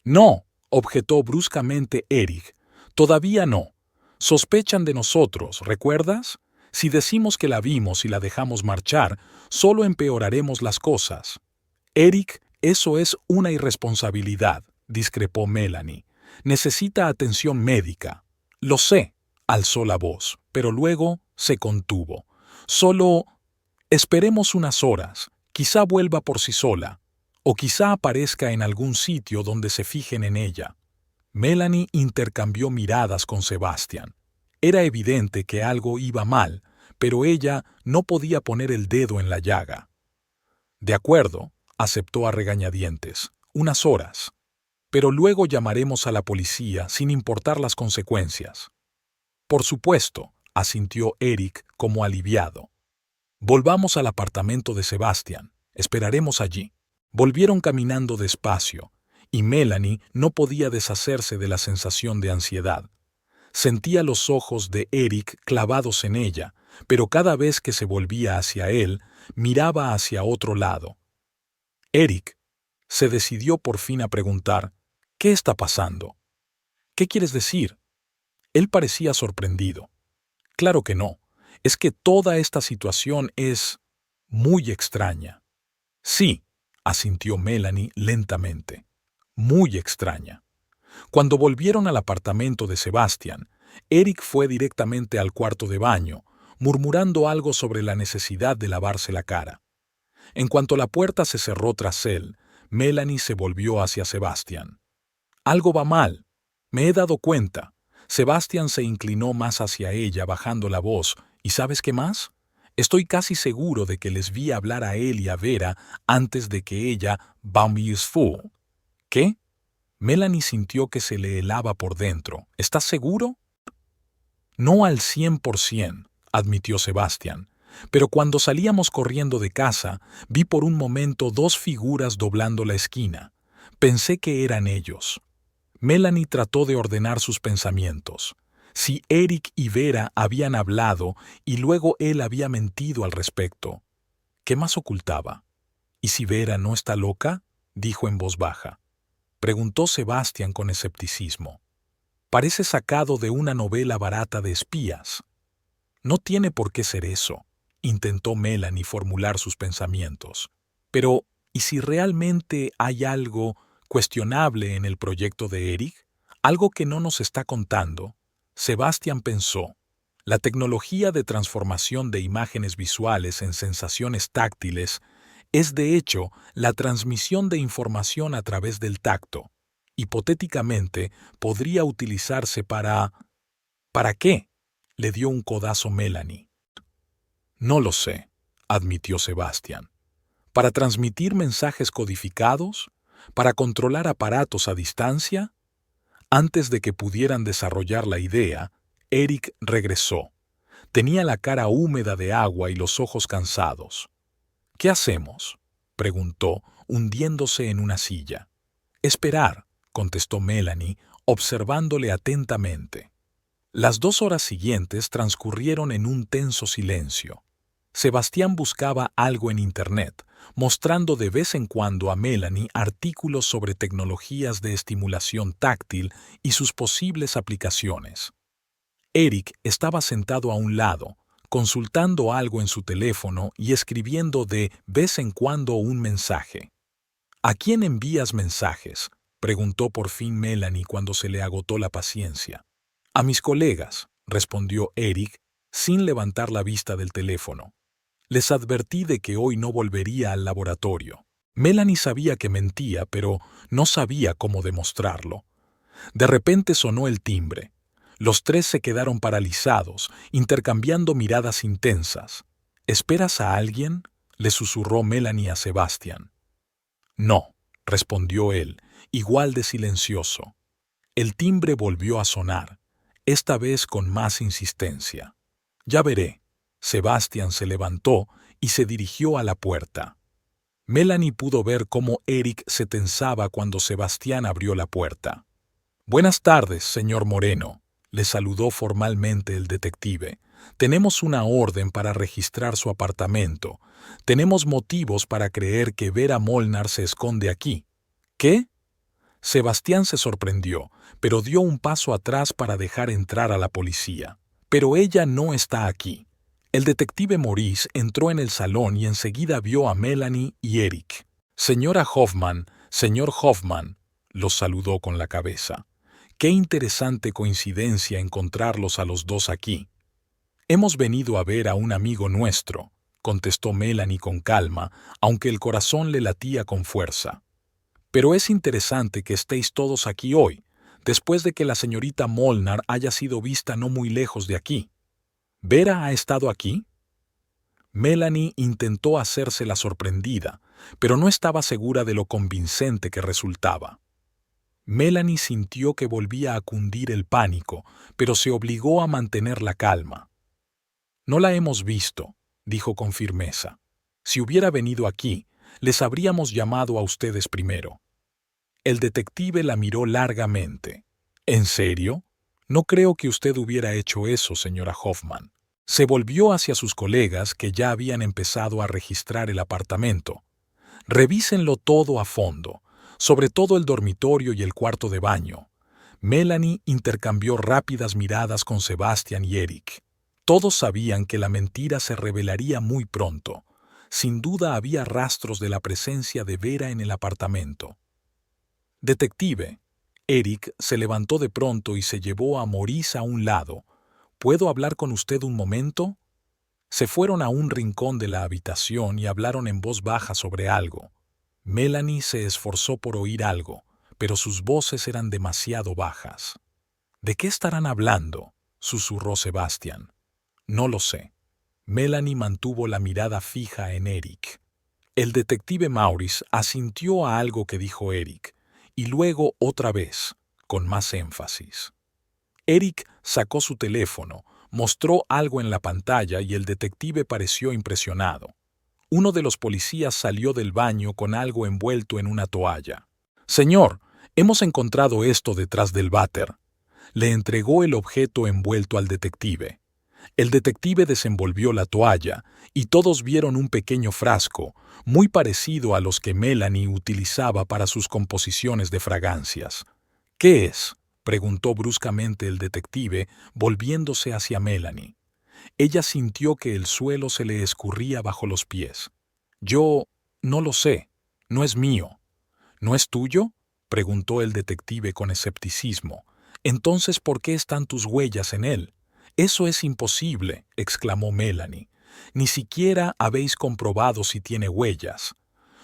«No», objetó bruscamente Eric. «Todavía no. Sospechan de nosotros, ¿recuerdas? Si decimos que la vimos y la dejamos marchar, solo empeoraremos las cosas». «Eric, eso es una irresponsabilidad», discrepó Melanie. «Necesita atención médica». «Lo sé», alzó la voz, pero luego se contuvo. «Solo esperemos unas horas. Quizá vuelva por sí sola. O quizá aparezca en algún sitio donde se fijen en ella». Melanie intercambió miradas con Sebastián. Era evidente que algo iba mal, pero ella no podía poner el dedo en la llaga. «De acuerdo», aceptó a regañadientes. «Unas horas. Pero luego llamaremos a la policía sin importar las consecuencias». «Por supuesto», asintió Eric como aliviado. «Volvamos al apartamento de Sebastián. Esperaremos allí». Volvieron caminando despacio, y Melanie no podía deshacerse de la sensación de ansiedad. Sentía los ojos de Eric clavados en ella, pero cada vez que se volvía hacia él, miraba hacia otro lado. «Eric», se decidió por fin a preguntar, «¿qué está pasando? ¿Qué quieres decir?». Él parecía sorprendido. «Claro que no. Es que toda esta situación es muy extraña». «Sí», asintió Melanie lentamente. «Muy extraña». Cuando volvieron al apartamento de Sebastián, Eric fue directamente al cuarto de baño, murmurando algo sobre la necesidad de lavarse la cara. En cuanto la puerta se cerró tras él, Melanie se volvió hacia Sebastián. «Algo va mal. Me he dado cuenta». Sebastián se inclinó más hacia ella, bajando la voz. «¿Y sabes qué más? Estoy casi seguro de que les vi hablar a él y a Vera antes de que ella fool». «¿Qué?». Melanie sintió que se le helaba por dentro. «¿Estás seguro?». «No al 100%, admitió Sebastián. «Pero cuando salíamos corriendo de casa, vi por un momento dos figuras doblando la esquina. Pensé que eran ellos». Melanie trató de ordenar sus pensamientos. Si Eric y Vera habían hablado y luego él había mentido al respecto, ¿qué más ocultaba? «¿Y si Vera no está loca?», dijo en voz baja. Preguntó Sebastián con escepticismo. «Parece sacado de una novela barata de espías». «No tiene por qué ser eso», intentó Melanie formular sus pensamientos. «Pero, ¿y si realmente hay algo cuestionable en el proyecto de Eric? ¿Algo que no nos está contando?». Sebastián pensó. La tecnología de transformación de imágenes visuales en sensaciones táctiles es de hecho la transmisión de información a través del tacto. Hipotéticamente, podría utilizarse para... ¿Para qué?, le dio un codazo Melanie. «No lo sé», admitió Sebastián. «¿Para transmitir mensajes codificados? ¿Para controlar aparatos a distancia?». Antes de que pudieran desarrollar la idea, Eric regresó. Tenía la cara húmeda de agua y los ojos cansados. «¿Qué hacemos?», preguntó, hundiéndose en una silla. «Esperar», contestó Melanie, observándole atentamente. Las 2 horas siguientes transcurrieron en un tenso silencio. Sebastián buscaba algo en Internet, mostrando de vez en cuando a Melanie artículos sobre tecnologías de estimulación táctil y sus posibles aplicaciones. Eric estaba sentado a un lado, consultando algo en su teléfono y escribiendo de vez en cuando un mensaje. «¿A quién envías mensajes?», preguntó por fin Melanie cuando se le agotó la paciencia. «A mis colegas», respondió Eric, sin levantar la vista del teléfono. «Les advertí de que hoy no volvería al laboratorio». Melanie sabía que mentía, pero no sabía cómo demostrarlo. De repente sonó el timbre. Los 3 se quedaron paralizados, intercambiando miradas intensas. «¿Esperas a alguien?», le susurró Melanie a Sebastián. «No», respondió él, igual de silencioso. El timbre volvió a sonar, esta vez con más insistencia. «Ya veré». Sebastián se levantó y se dirigió a la puerta. Melanie pudo ver cómo Eric se tensaba cuando Sebastián abrió la puerta. «Buenas tardes, señor Moreno», le saludó formalmente el detective. «Tenemos una orden para registrar su apartamento. Tenemos motivos para creer que Vera Molnar se esconde aquí». «¿Qué?». Sebastián se sorprendió, pero dio un paso atrás para dejar entrar a la policía. «Pero ella no está aquí». El detective Maurice entró en el salón y enseguida vio a Melanie y Eric. «Señora Hoffman, señor Hoffman», los saludó con la cabeza. «Qué interesante coincidencia encontrarlos a los dos aquí». «Hemos venido a ver a un amigo nuestro», contestó Melanie con calma, aunque el corazón le latía con fuerza. «Pero es interesante que estéis todos aquí hoy, después de que la señorita Molnar haya sido vista no muy lejos de aquí. ¿Vera ha estado aquí?». Melanie intentó hacerse la sorprendida, pero no estaba segura de lo convincente que resultaba. Melanie sintió que volvía a cundir el pánico, pero se obligó a mantener la calma. «No la hemos visto», dijo con firmeza. «Si hubiera venido aquí, les habríamos llamado a ustedes primero». El detective la miró largamente. «¿En serio? No creo que usted hubiera hecho eso, señora Hoffman». Se volvió hacia sus colegas que ya habían empezado a registrar el apartamento. «Revísenlo todo a fondo, sobre todo el dormitorio y el cuarto de baño». Melanie intercambió rápidas miradas con Sebastián y Eric. Todos sabían que la mentira se revelaría muy pronto. Sin duda había rastros de la presencia de Vera en el apartamento. «Detective». Eric se levantó de pronto y se llevó a Maurice a un lado. «¿Puedo hablar con usted un momento?». Se fueron a un rincón de la habitación y hablaron en voz baja sobre algo. Melanie se esforzó por oír algo, pero sus voces eran demasiado bajas. «¿De qué estarán hablando?», susurró Sebastián. «No lo sé». Melanie mantuvo la mirada fija en Eric. El detective Maurice asintió a algo que dijo Eric, y luego otra vez, con más énfasis. Eric sacó su teléfono, mostró algo en la pantalla y el detective pareció impresionado. Uno de los policías salió del baño con algo envuelto en una toalla. «Señor, hemos encontrado esto detrás del váter». Le entregó el objeto envuelto al detective. El detective desenvolvió la toalla y todos vieron un pequeño frasco, muy parecido a los que Melanie utilizaba para sus composiciones de fragancias. «¿Qué es?», preguntó bruscamente el detective, volviéndose hacia Melanie. Ella sintió que el suelo se le escurría bajo los pies. «Yo no lo sé. No es mío». «¿No es tuyo?», preguntó el detective con escepticismo. «Entonces, ¿por qué están tus huellas en él?». «Eso es imposible», exclamó Melanie. «Ni siquiera habéis comprobado si tiene huellas».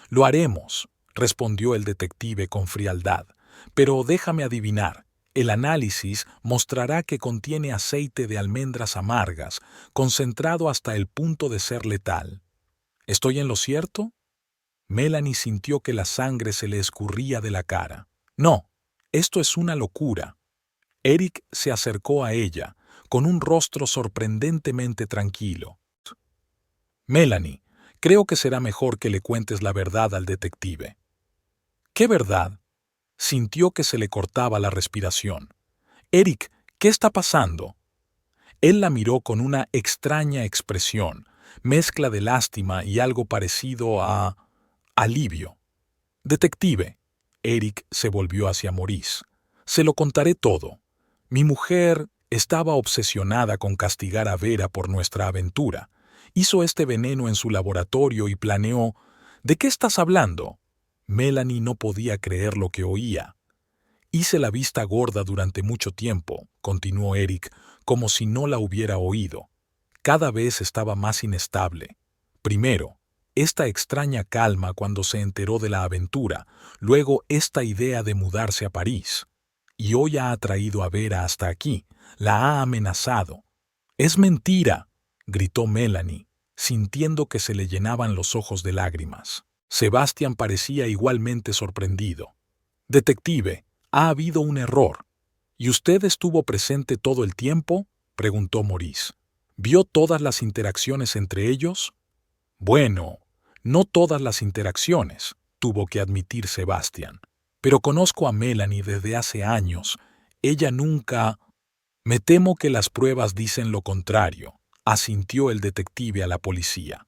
«Lo haremos», respondió el detective con frialdad. «Pero déjame adivinar. El análisis mostrará que contiene aceite de almendras amargas, concentrado hasta el punto de ser letal». «¿Estoy en lo cierto?». Melanie sintió que la sangre se le escurría de la cara. «No, esto es una locura». Eric se acercó a ella, con un rostro sorprendentemente tranquilo. «Melanie, Creo que será mejor que le cuentes la verdad al detective. ¿Qué verdad? Sintió que se le cortaba la respiración. Eric, ¿qué está pasando? Él la miró con una extraña expresión, mezcla de lástima y algo parecido a alivio. Detective. Eric se volvió hacia Maurice. Se lo contaré todo. Mi mujer estaba obsesionada con castigar a Vera por nuestra aventura. Hizo este veneno en su laboratorio y planeó... ¿De qué estás hablando? Melanie no podía creer lo que oía. Hice la vista gorda durante mucho tiempo, continuó Eric, como si no la hubiera oído. Cada vez estaba más inestable. Primero, esta extraña calma cuando se enteró de la aventura, luego esta idea de mudarse a París. Y hoy ha traído a Vera hasta aquí, la ha amenazado. «¡Es mentira!», gritó Melanie, sintiendo que se le llenaban los ojos de lágrimas. Sebastián parecía igualmente sorprendido. «Detective, ha habido un error». «¿Y usted estuvo presente todo el tiempo?», preguntó Maurice. «¿Vio todas las interacciones entre ellos?». «Bueno, no todas las interacciones», tuvo que admitir Sebastián. «Pero conozco a Melanie desde hace años. Ella nunca...». «Me temo que las pruebas dicen lo contrario», asintió el detective a la policía.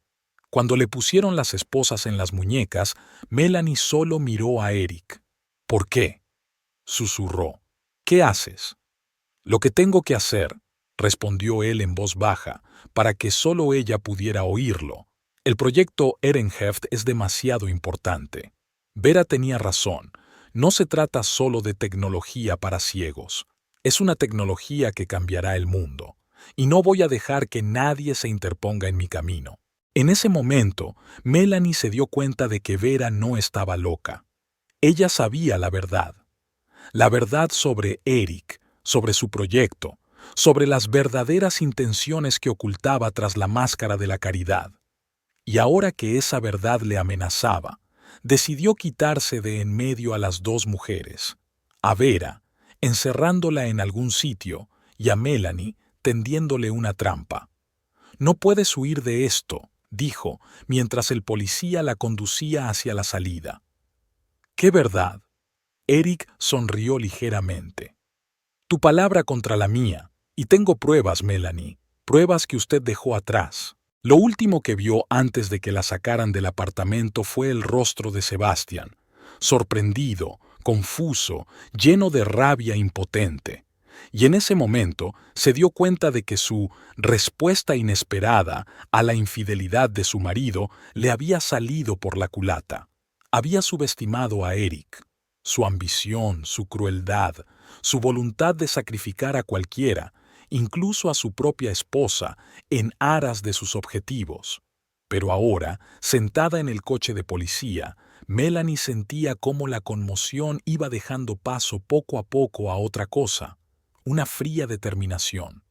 Cuando le pusieron las esposas en las muñecas, Melanie solo miró a Eric. «¿Por qué?», susurró. «¿Qué haces?». «Lo que tengo que hacer», respondió él en voz baja, para que solo ella pudiera oírlo. «El proyecto Ehrenheft es demasiado importante». Vera tenía razón. No se trata solo de tecnología para ciegos. Es una tecnología que cambiará el mundo. Y no voy a dejar que nadie se interponga en mi camino. En ese momento, Melanie se dio cuenta de que Vera no estaba loca. Ella sabía la verdad. La verdad sobre Eric, sobre su proyecto, sobre las verdaderas intenciones que ocultaba tras la máscara de la caridad. Y ahora que esa verdad le amenazaba, decidió quitarse de en medio a las dos mujeres, a Vera, encerrándola en algún sitio, y a Melanie, tendiéndole una trampa. «No puedes huir de esto», dijo, mientras el policía la conducía hacia la salida. «¿Qué verdad?». Eric sonrió ligeramente. «Tu palabra contra la mía, y tengo pruebas, Melanie, pruebas que usted dejó atrás». Lo último que vio antes de que la sacaran del apartamento fue el rostro de Sebastián, sorprendido, confuso, lleno de rabia impotente. Y en ese momento se dio cuenta de que su respuesta inesperada a la infidelidad de su marido le había salido por la culata. Había subestimado a Eric. Su ambición, su crueldad, su voluntad de sacrificar a cualquiera, incluso a su propia esposa, en aras de sus objetivos. Pero ahora, sentada en el coche de policía, Melanie sentía cómo la conmoción iba dejando paso poco a poco a otra cosa, una fría determinación.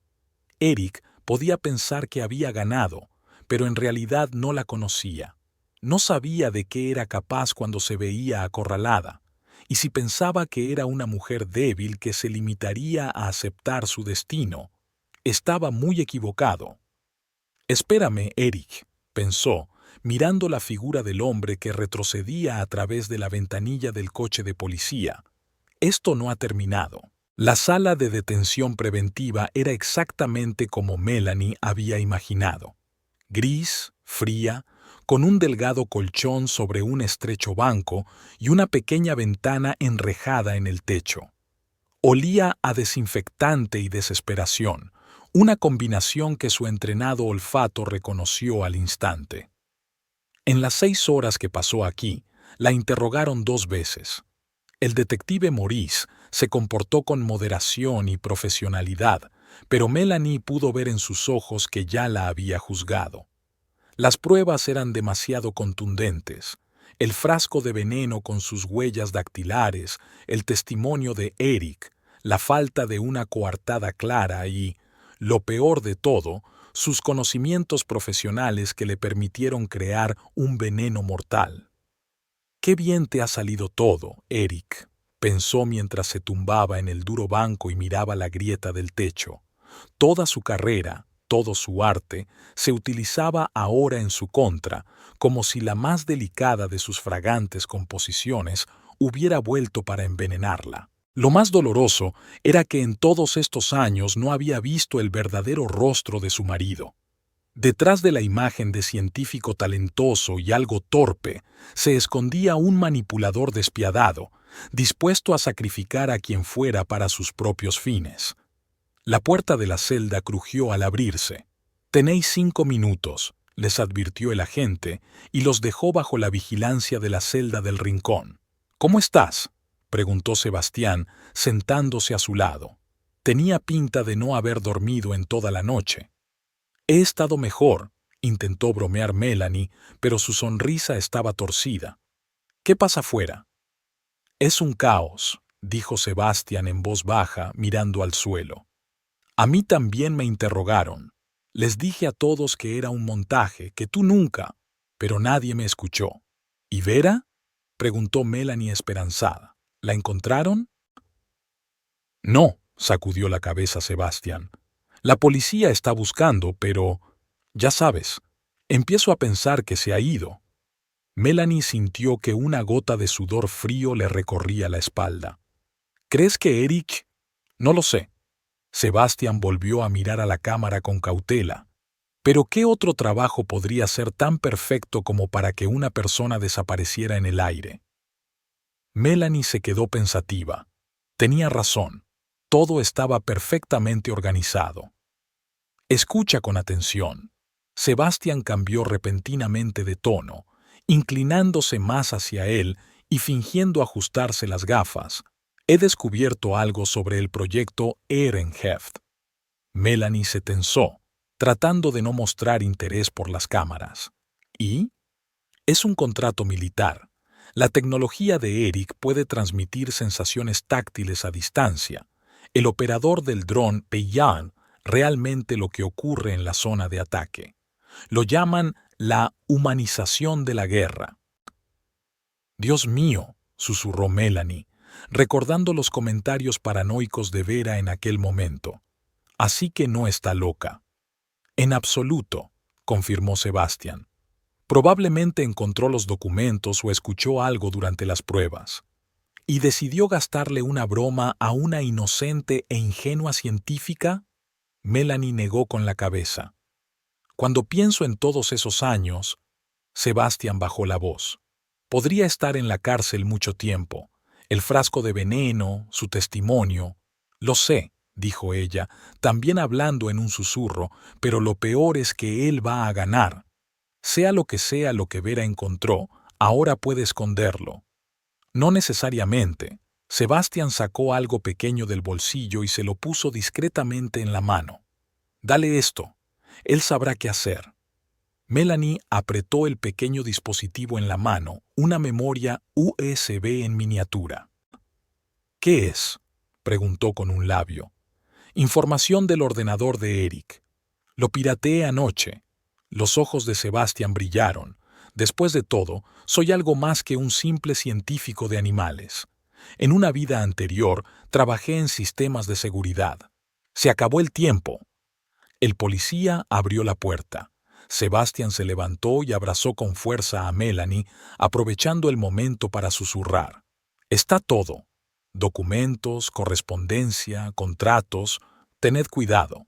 Eric podía pensar que había ganado, pero en realidad no la conocía. No sabía de qué era capaz cuando se veía acorralada, y si pensaba que era una mujer débil que se limitaría a aceptar su destino, estaba muy equivocado. «Espérame, Eric», pensó, mirando la figura del hombre que retrocedía a través de la ventanilla del coche de policía. «Esto no ha terminado». La sala de detención preventiva era exactamente como Melanie había imaginado. Gris, fría, con un delgado colchón sobre un estrecho banco y una pequeña ventana enrejada en el techo. Olía a desinfectante y desesperación, una combinación que su entrenado olfato reconoció al instante. En las 6 horas que pasó aquí, la interrogaron 2 veces. El detective Maurice se comportó con moderación y profesionalidad, pero Melanie pudo ver en sus ojos que ya la había juzgado. Las pruebas eran demasiado contundentes. El frasco de veneno con sus huellas dactilares, el testimonio de Eric, la falta de una coartada clara y, lo peor de todo, sus conocimientos profesionales que le permitieron crear un veneno mortal. «Qué bien te ha salido todo, Eric», pensó mientras se tumbaba en el duro banco y miraba la grieta del techo. Toda su carrera, Todo su arte se utilizaba ahora en su contra, como si la más delicada de sus fragantes composiciones hubiera vuelto para envenenarla. Lo más doloroso era que en todos estos años no había visto el verdadero rostro de su marido. Detrás de la imagen de científico talentoso y algo torpe, se escondía un manipulador despiadado, dispuesto a sacrificar a quien fuera para sus propios fines. La puerta de la celda crujió al abrirse. «Tenéis 5 minutos», les advirtió el agente, y los dejó bajo la vigilancia de la celda del rincón. «¿Cómo estás?», preguntó Sebastián, sentándose a su lado. Tenía pinta de no haber dormido en toda la noche. «He estado mejor», intentó bromear Melanie, pero su sonrisa estaba torcida. «¿Qué pasa afuera?» «Es un caos», dijo Sebastián en voz baja, mirando al suelo. «A mí también me interrogaron. Les dije a todos que era un montaje, que tú nunca, pero nadie me escuchó». «¿Y Vera?», preguntó Melanie esperanzada. «¿La encontraron?». «No», sacudió la cabeza Sebastián. «La policía está buscando, pero, ya sabes, empiezo a pensar que se ha ido». Melanie sintió que una gota de sudor frío le recorría la espalda. «¿Crees que Eric?» «No lo sé». Sebastián volvió a mirar a la cámara con cautela. ¿Pero qué otro trabajo podría ser tan perfecto como para que una persona desapareciera en el aire? Melanie se quedó pensativa. Tenía razón. Todo estaba perfectamente organizado. «Escucha con atención». Sebastián cambió repentinamente de tono, inclinándose más hacia él y fingiendo ajustarse las gafas. «He descubierto algo sobre el proyecto Ehrenheft». Melanie se tensó, tratando de no mostrar interés por las cámaras. «¿Y?» «Es un contrato militar. La tecnología de Eric puede transmitir sensaciones táctiles a distancia. El operador del dron veía realmente lo que ocurre en la zona de ataque. Lo llaman la humanización de la guerra». «Dios mío», susurró Melanie, recordando los comentarios paranoicos de Vera en aquel momento. «Así que no está loca». «En absoluto», confirmó Sebastián. «Probablemente encontró los documentos o escuchó algo durante las pruebas. ¿Y decidió gastarle una broma a una inocente e ingenua científica?» Melanie negó con la cabeza. «Cuando pienso en todos esos años», Sebastián bajó la voz, «podría estar en la cárcel mucho tiempo. El frasco de veneno, su testimonio». «Lo sé», dijo ella, también hablando en un susurro, «pero lo peor es que él va a ganar. Sea lo que Vera encontró, ahora puede esconderlo». «No necesariamente». Sebastián sacó algo pequeño del bolsillo y se lo puso discretamente en la mano. «Dale esto. Él sabrá qué hacer». Melanie apretó el pequeño dispositivo en la mano, una memoria USB en miniatura. «¿Qué es?», preguntó con un labio. «Información del ordenador de Eric. Lo pirateé anoche». Los ojos de Sebastián brillaron. «Después de todo, soy algo más que un simple científico de animales. En una vida anterior, trabajé en sistemas de seguridad. Se acabó el tiempo». El policía abrió la puerta. Sebastián se levantó y abrazó con fuerza a Melanie, aprovechando el momento para susurrar. «Está todo. Documentos, correspondencia, contratos. Tened cuidado.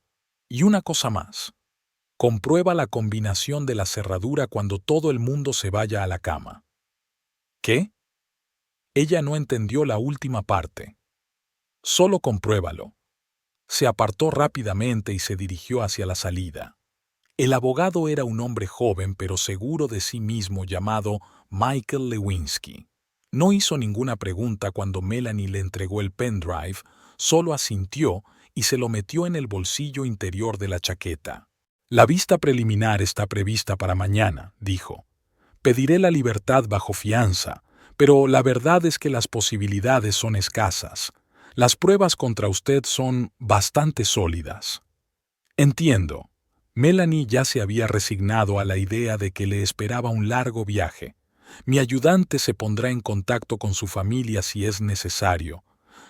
Y una cosa más. Comprueba la combinación de la cerradura cuando todo el mundo se vaya a la cama». «¿Qué?». Ella no entendió la última parte. «Solo compruébalo». Se apartó rápidamente y se dirigió hacia la salida. El abogado era un hombre joven pero seguro de sí mismo llamado Michael Lewinsky. No hizo ninguna pregunta cuando Melanie le entregó el pendrive, solo asintió y se lo metió en el bolsillo interior de la chaqueta. «La vista preliminar está prevista para mañana», dijo. «Pediré la libertad bajo fianza, pero la verdad es que las posibilidades son escasas. Las pruebas contra usted son bastante sólidas». «Entiendo». Melanie ya se había resignado a la idea de que le esperaba un largo viaje. «Mi ayudante se pondrá en contacto con su familia si es necesario».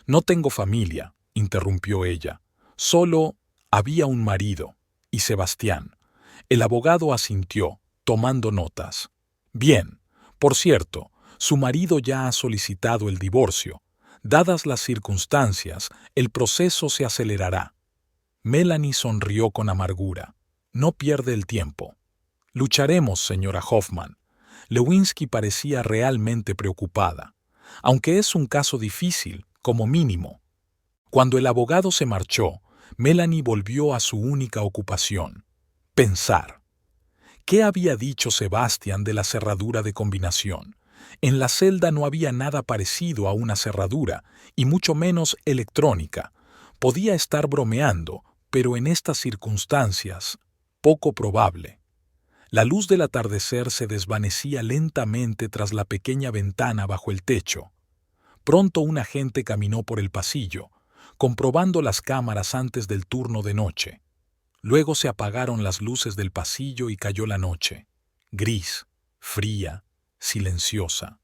«No tengo familia», interrumpió ella. «Solo había un marido». ¿Y Sebastián? El abogado asintió, tomando notas. Bien, por cierto, su marido ya ha solicitado el divorcio. Dadas las circunstancias, el proceso se acelerará. Melanie sonrió con amargura. No pierde el tiempo. Lucharemos, señora Hoffman. Lewinsky parecía realmente preocupada. Aunque es un caso difícil, como mínimo. Cuando el abogado se marchó, Melanie volvió a su única ocupación: pensar. ¿Qué había dicho Sebastián de la cerradura de combinación? En la celda no había nada parecido a una cerradura, y mucho menos electrónica. Podía estar bromeando, pero en estas circunstancias, poco probable. La luz del atardecer se desvanecía lentamente tras la pequeña ventana bajo el techo. Pronto un agente caminó por el pasillo, comprobando las cámaras antes del turno de noche. Luego se apagaron las luces del pasillo y cayó la noche, gris, fría, silenciosa.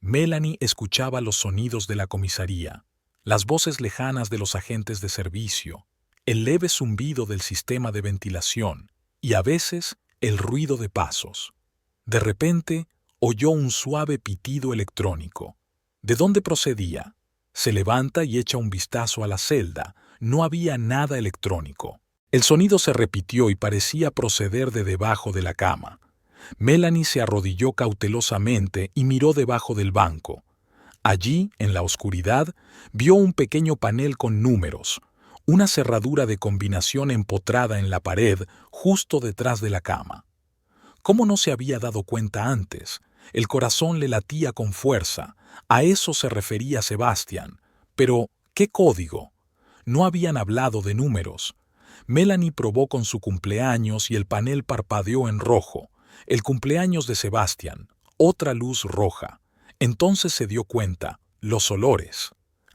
Melanie escuchaba los sonidos de la comisaría, las voces lejanas de los agentes de servicio, el leve zumbido del sistema de ventilación y a veces el ruido de pasos. De repente oyó un suave pitido electrónico. ¿De dónde procedía? Se levanta y echa un vistazo a la celda. No había nada electrónico. El sonido se repitió y parecía proceder de debajo de la cama. Melanie se arrodilló cautelosamente y miró debajo del banco. Allí, en la oscuridad, vio un pequeño panel con números, una cerradura de combinación empotrada en la pared justo detrás de la cama. ¿Cómo no se había dado cuenta antes? El corazón le latía con fuerza. A eso se refería Sebastián. Pero, ¿qué código? No habían hablado de números. Melanie probó con su cumpleaños y el panel parpadeó en rojo. El cumpleaños de Sebastián, otra luz roja. Entonces se dio cuenta, los olores.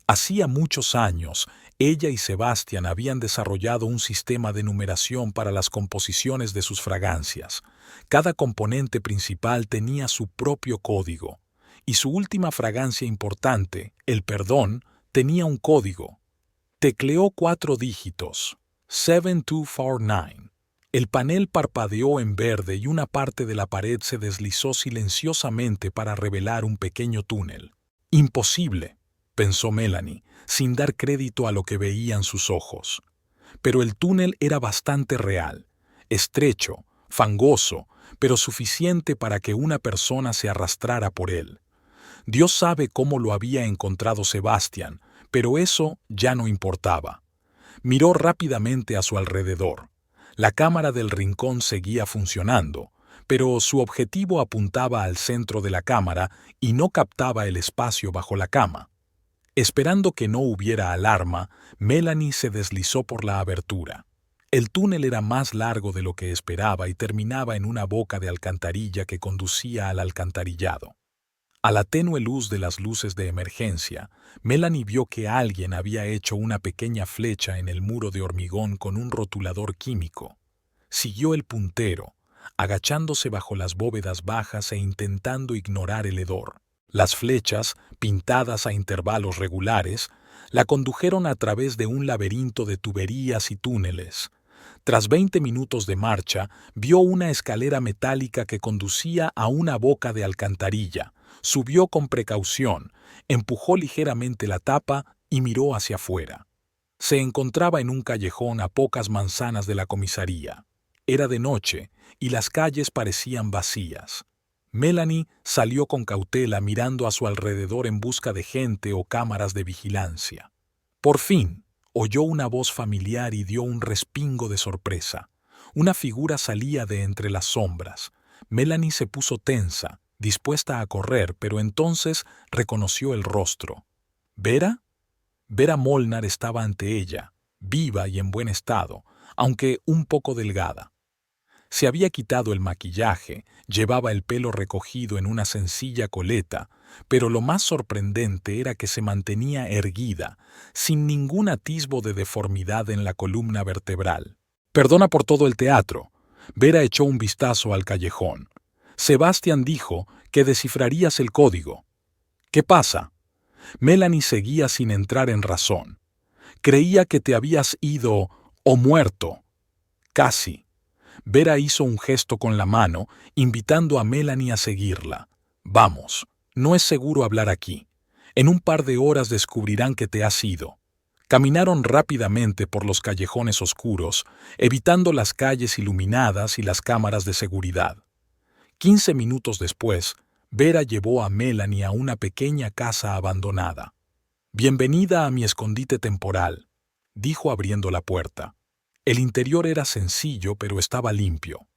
Hacía muchos años, ella y Sebastián habían desarrollado un sistema de numeración para las composiciones de sus fragancias. Cada componente principal tenía su propio código. Y su última fragancia importante, el perdón, tenía un código. Tecleó 4 dígitos, 7249. El panel parpadeó en verde y una parte de la pared se deslizó silenciosamente para revelar un pequeño túnel. Imposible, pensó Melanie, sin dar crédito a lo que veían sus ojos. Pero el túnel era bastante real, estrecho, fangoso, pero suficiente para que una persona se arrastrara por él. Dios sabe cómo lo había encontrado Sebastián, pero eso ya no importaba. Miró rápidamente a su alrededor. La cámara del rincón seguía funcionando, pero su objetivo apuntaba al centro de la cámara y no captaba el espacio bajo la cama. Esperando que no hubiera alarma, Melanie se deslizó por la abertura. El túnel era más largo de lo que esperaba y terminaba en una boca de alcantarilla que conducía al alcantarillado. A la tenue luz de las luces de emergencia, Melanie vio que alguien había hecho una pequeña flecha en el muro de hormigón con un rotulador químico. Siguió el puntero, agachándose bajo las bóvedas bajas e intentando ignorar el hedor. Las flechas, pintadas a intervalos regulares, la condujeron a través de un laberinto de tuberías y túneles. Tras 20 minutos de marcha, vio una escalera metálica que conducía a una boca de alcantarilla. Subió con precaución, empujó ligeramente la tapa y miró hacia afuera. Se encontraba en un callejón a pocas manzanas de la comisaría. Era de noche y las calles parecían vacías. Melanie salió con cautela mirando a su alrededor en busca de gente o cámaras de vigilancia. Por fin, oyó una voz familiar y dio un respingo de sorpresa. Una figura salía de entre las sombras. Melanie se puso tensa, dispuesta a correr, pero entonces reconoció el rostro. ¿Vera? Vera Molnar estaba ante ella, viva y en buen estado, aunque un poco delgada. Se había quitado el maquillaje, llevaba el pelo recogido en una sencilla coleta, pero lo más sorprendente era que se mantenía erguida, sin ningún atisbo de deformidad en la columna vertebral. «Perdona por todo el teatro». Vera echó un vistazo al callejón. Sebastián dijo que descifrarías el código. ¿Qué pasa? Melanie seguía sin entrar en razón. Creía que te habías ido o muerto. Casi. Vera hizo un gesto con la mano, invitando a Melanie a seguirla. Vamos, no es seguro hablar aquí. En un par de horas descubrirán que te has ido. Caminaron rápidamente por los callejones oscuros, evitando las calles iluminadas y las cámaras de seguridad. 15 minutos después, Vera llevó a Melanie a una pequeña casa abandonada. «Bienvenida a mi escondite temporal», dijo abriendo la puerta. El interior era sencillo, pero estaba limpio.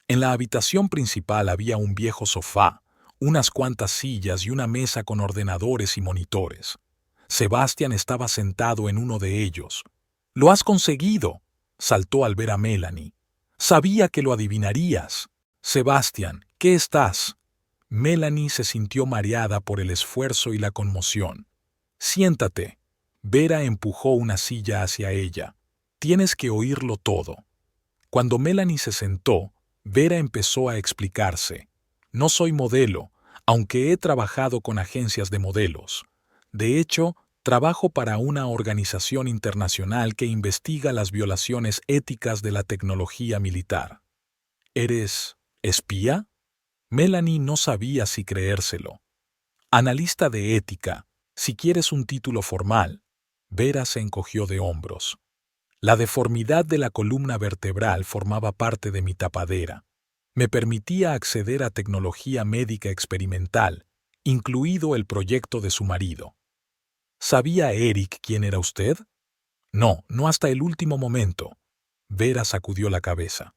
En la habitación principal había un viejo sofá, unas cuantas sillas y una mesa con ordenadores y monitores. Sebastián estaba sentado en uno de ellos. «¡Lo has conseguido!», saltó al ver a Melanie. «Sabía que lo adivinarías». «Sebastián, ¿qué estás?» Melanie se sintió mareada por el esfuerzo y la conmoción. «Siéntate». Vera empujó una silla hacia ella. «Tienes que oírlo todo». Cuando Melanie se sentó, Vera empezó a explicarse. «No soy modelo, aunque he trabajado con agencias de modelos. De hecho, trabajo para una organización internacional que investiga las violaciones éticas de la tecnología militar». «¿Eres espía?» Melanie no sabía si creérselo. «Analista de ética, si quieres un título formal». Vera se encogió de hombros. La deformidad de la columna vertebral formaba parte de mi tapadera. Me permitía acceder a tecnología médica experimental, incluido el proyecto de su marido. ¿Sabía Eric quién era usted? No, no hasta el último momento. Vera sacudió la cabeza.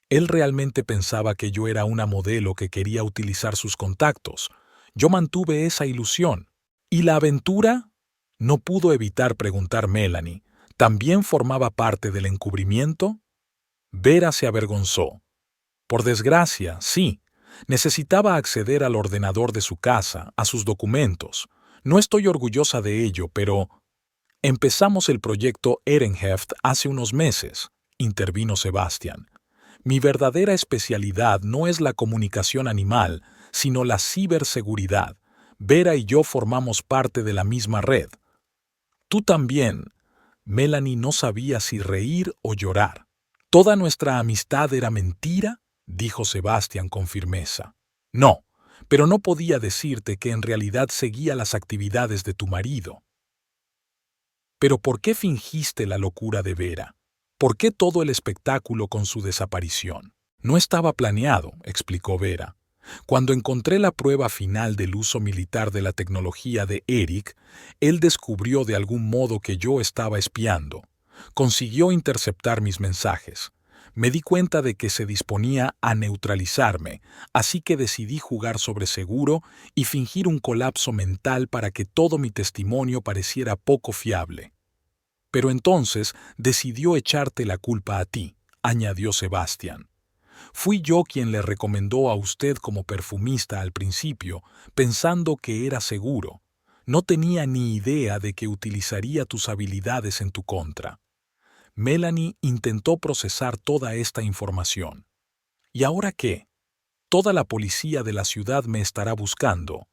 Él realmente pensaba que yo era una modelo que quería utilizar sus contactos. Yo mantuve esa ilusión. ¿Y la aventura? No pudo evitar preguntar Melanie. ¿También formaba parte del encubrimiento? Vera se avergonzó. Por desgracia, sí. Necesitaba acceder al ordenador de su casa, a sus documentos. No estoy orgullosa de ello, pero... Empezamos el proyecto Ehrenheft hace unos meses, intervino Sebastián. Mi verdadera especialidad no es la comunicación animal, sino la ciberseguridad. Vera y yo formamos parte de la misma red. Tú también. Melanie no sabía si reír o llorar. ¿Toda nuestra amistad era mentira?, dijo Sebastián con firmeza. No, pero no podía decirte que en realidad seguía las actividades de tu marido. ¿Pero por qué fingiste la locura de Vera? ¿Por qué todo el espectáculo con su desaparición? No estaba planeado, explicó Vera. Cuando encontré la prueba final del uso militar de la tecnología de Eric, él descubrió de algún modo que yo estaba espiando. Consiguió interceptar mis mensajes. Me di cuenta de que se disponía a neutralizarme, así que decidí jugar sobre seguro y fingir un colapso mental para que todo mi testimonio pareciera poco fiable. Pero entonces decidió echarte la culpa a ti, añadió Sebastián. Fui yo quien le recomendó a usted como perfumista al principio, pensando que era seguro. No tenía ni idea de que utilizaría tus habilidades en tu contra. Melanie intentó procesar toda esta información. ¿Y ahora qué? Toda la policía de la ciudad me estará buscando.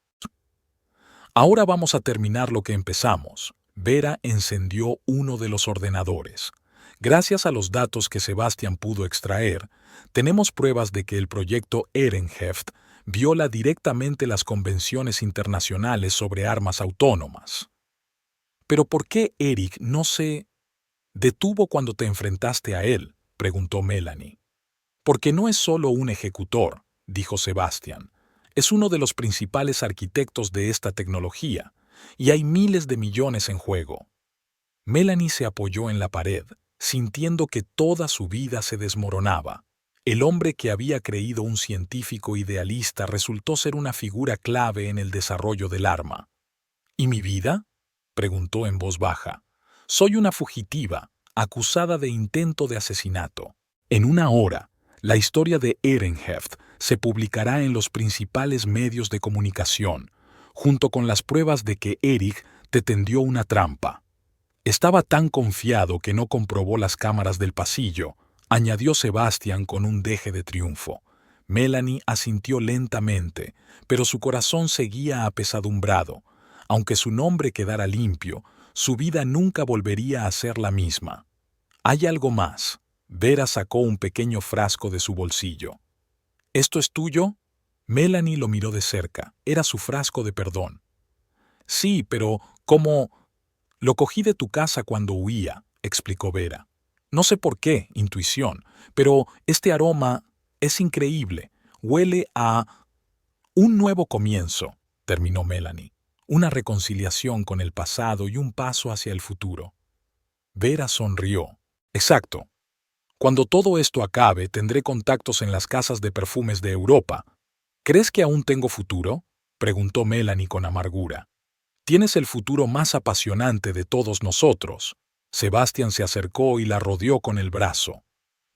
Ahora vamos a terminar lo que empezamos. Vera encendió uno de los ordenadores. Gracias a los datos que Sebastián pudo extraer, tenemos pruebas de que el proyecto Ehrenheft viola directamente las convenciones internacionales sobre armas autónomas. ¿Pero por qué Eric no se detuvo cuando te enfrentaste a él?, preguntó Melanie. Porque no es solo un ejecutor, dijo Sebastián. Es uno de los principales arquitectos de esta tecnología, y hay miles de millones en juego. Melanie se apoyó en la pared, sintiendo que toda su vida se desmoronaba. El hombre que había creído un científico idealista resultó ser una figura clave en el desarrollo del arma. ¿Y mi vida?, preguntó en voz baja. Soy una fugitiva, acusada de intento de asesinato. En una hora, la historia de Ehrenheft se publicará en los principales medios de comunicación, junto con las pruebas de que Eric te tendió una trampa. Estaba tan confiado que no comprobó las cámaras del pasillo, añadió Sebastián con un deje de triunfo. Melanie asintió lentamente, pero su corazón seguía apesadumbrado. Aunque su nombre quedara limpio, su vida nunca volvería a ser la misma. Hay algo más. Vera sacó un pequeño frasco de su bolsillo. ¿Esto es tuyo? Melanie lo miró de cerca. Era su frasco de perdón. Sí, pero ¿cómo? Lo cogí de tu casa cuando huía, explicó Vera. No sé por qué, intuición, pero este aroma es increíble. Huele a un nuevo comienzo, terminó Melanie. Una reconciliación con el pasado y un paso hacia el futuro. Vera sonrió. Exacto. Cuando todo esto acabe, tendré contactos en las casas de perfumes de Europa. ¿Crees que aún tengo futuro? Preguntó Melanie con amargura. Tienes el futuro más apasionante de todos nosotros. Sebastián se acercó y la rodeó con el brazo.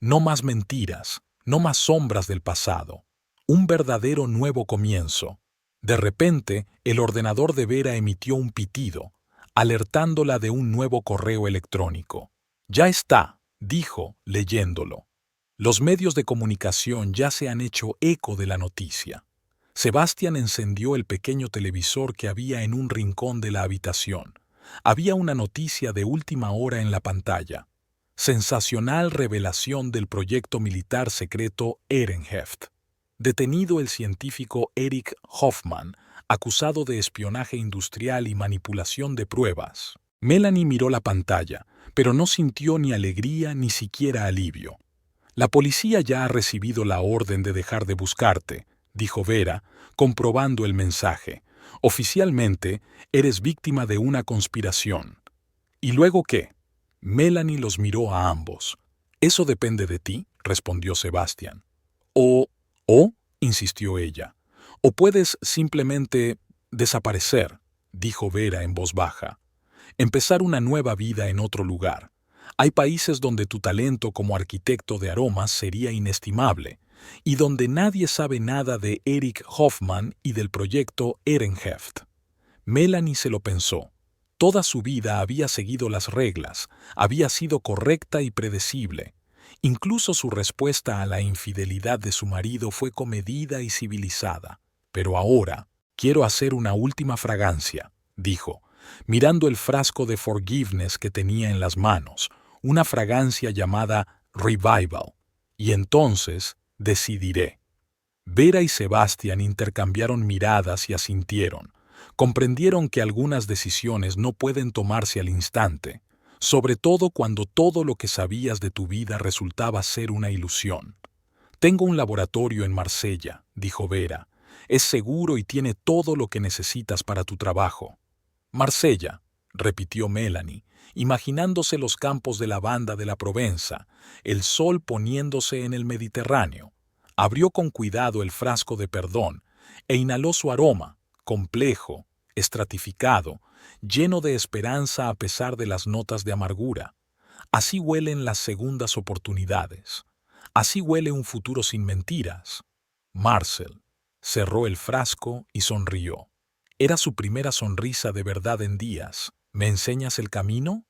No más mentiras, no más sombras del pasado. Un verdadero nuevo comienzo. De repente, el ordenador de Vera emitió un pitido, alertándola de un nuevo correo electrónico. Ya está, dijo, leyéndolo. Los medios de comunicación ya se han hecho eco de la noticia. Sebastián encendió el pequeño televisor que había en un rincón de la habitación. Había una noticia de última hora en la pantalla. Sensacional revelación del proyecto militar secreto Ehrenheft. Detenido el científico Eric Hoffman, acusado de espionaje industrial y manipulación de pruebas. Melanie miró la pantalla, pero no sintió ni alegría ni siquiera alivio. La policía ya ha recibido la orden de dejar de buscarte, dijo Vera, comprobando el mensaje. Oficialmente, eres víctima de una conspiración. ¿Y luego qué? Melanie los miró a ambos. Eso depende de ti, respondió Sebastián. ¿O? Insistió ella. O puedes simplemente desaparecer, dijo Vera en voz baja. Empezar una nueva vida en otro lugar. Hay países donde tu talento como arquitecto de aromas sería inestimable, y donde nadie sabe nada de Eric Hoffman y del proyecto Ehrenheft. Melanie se lo pensó. Toda su vida había seguido las reglas, había sido correcta y predecible. Incluso su respuesta a la infidelidad de su marido fue comedida y civilizada. Pero ahora, quiero hacer una última fragancia, dijo, mirando el frasco de Forgiveness que tenía en las manos, una fragancia llamada Revival. Y entonces decidiré. Vera y Sebastián intercambiaron miradas y asintieron. Comprendieron que algunas decisiones no pueden tomarse al instante, sobre todo cuando todo lo que sabías de tu vida resultaba ser una ilusión. Tengo un laboratorio en Marsella, dijo Vera. Es seguro y tiene todo lo que necesitas para tu trabajo. Marsella, repitió Melanie, imaginándose los campos de lavanda de la Provenza, el sol poniéndose en el Mediterráneo. Abrió con cuidado el frasco de perdón e inhaló su aroma, complejo, estratificado, lleno de esperanza a pesar de las notas de amargura. Así huelen las segundas oportunidades. Así huele un futuro sin mentiras. Marcel cerró el frasco y sonrió. Era su primera sonrisa de verdad en días. ¿Me enseñas el camino?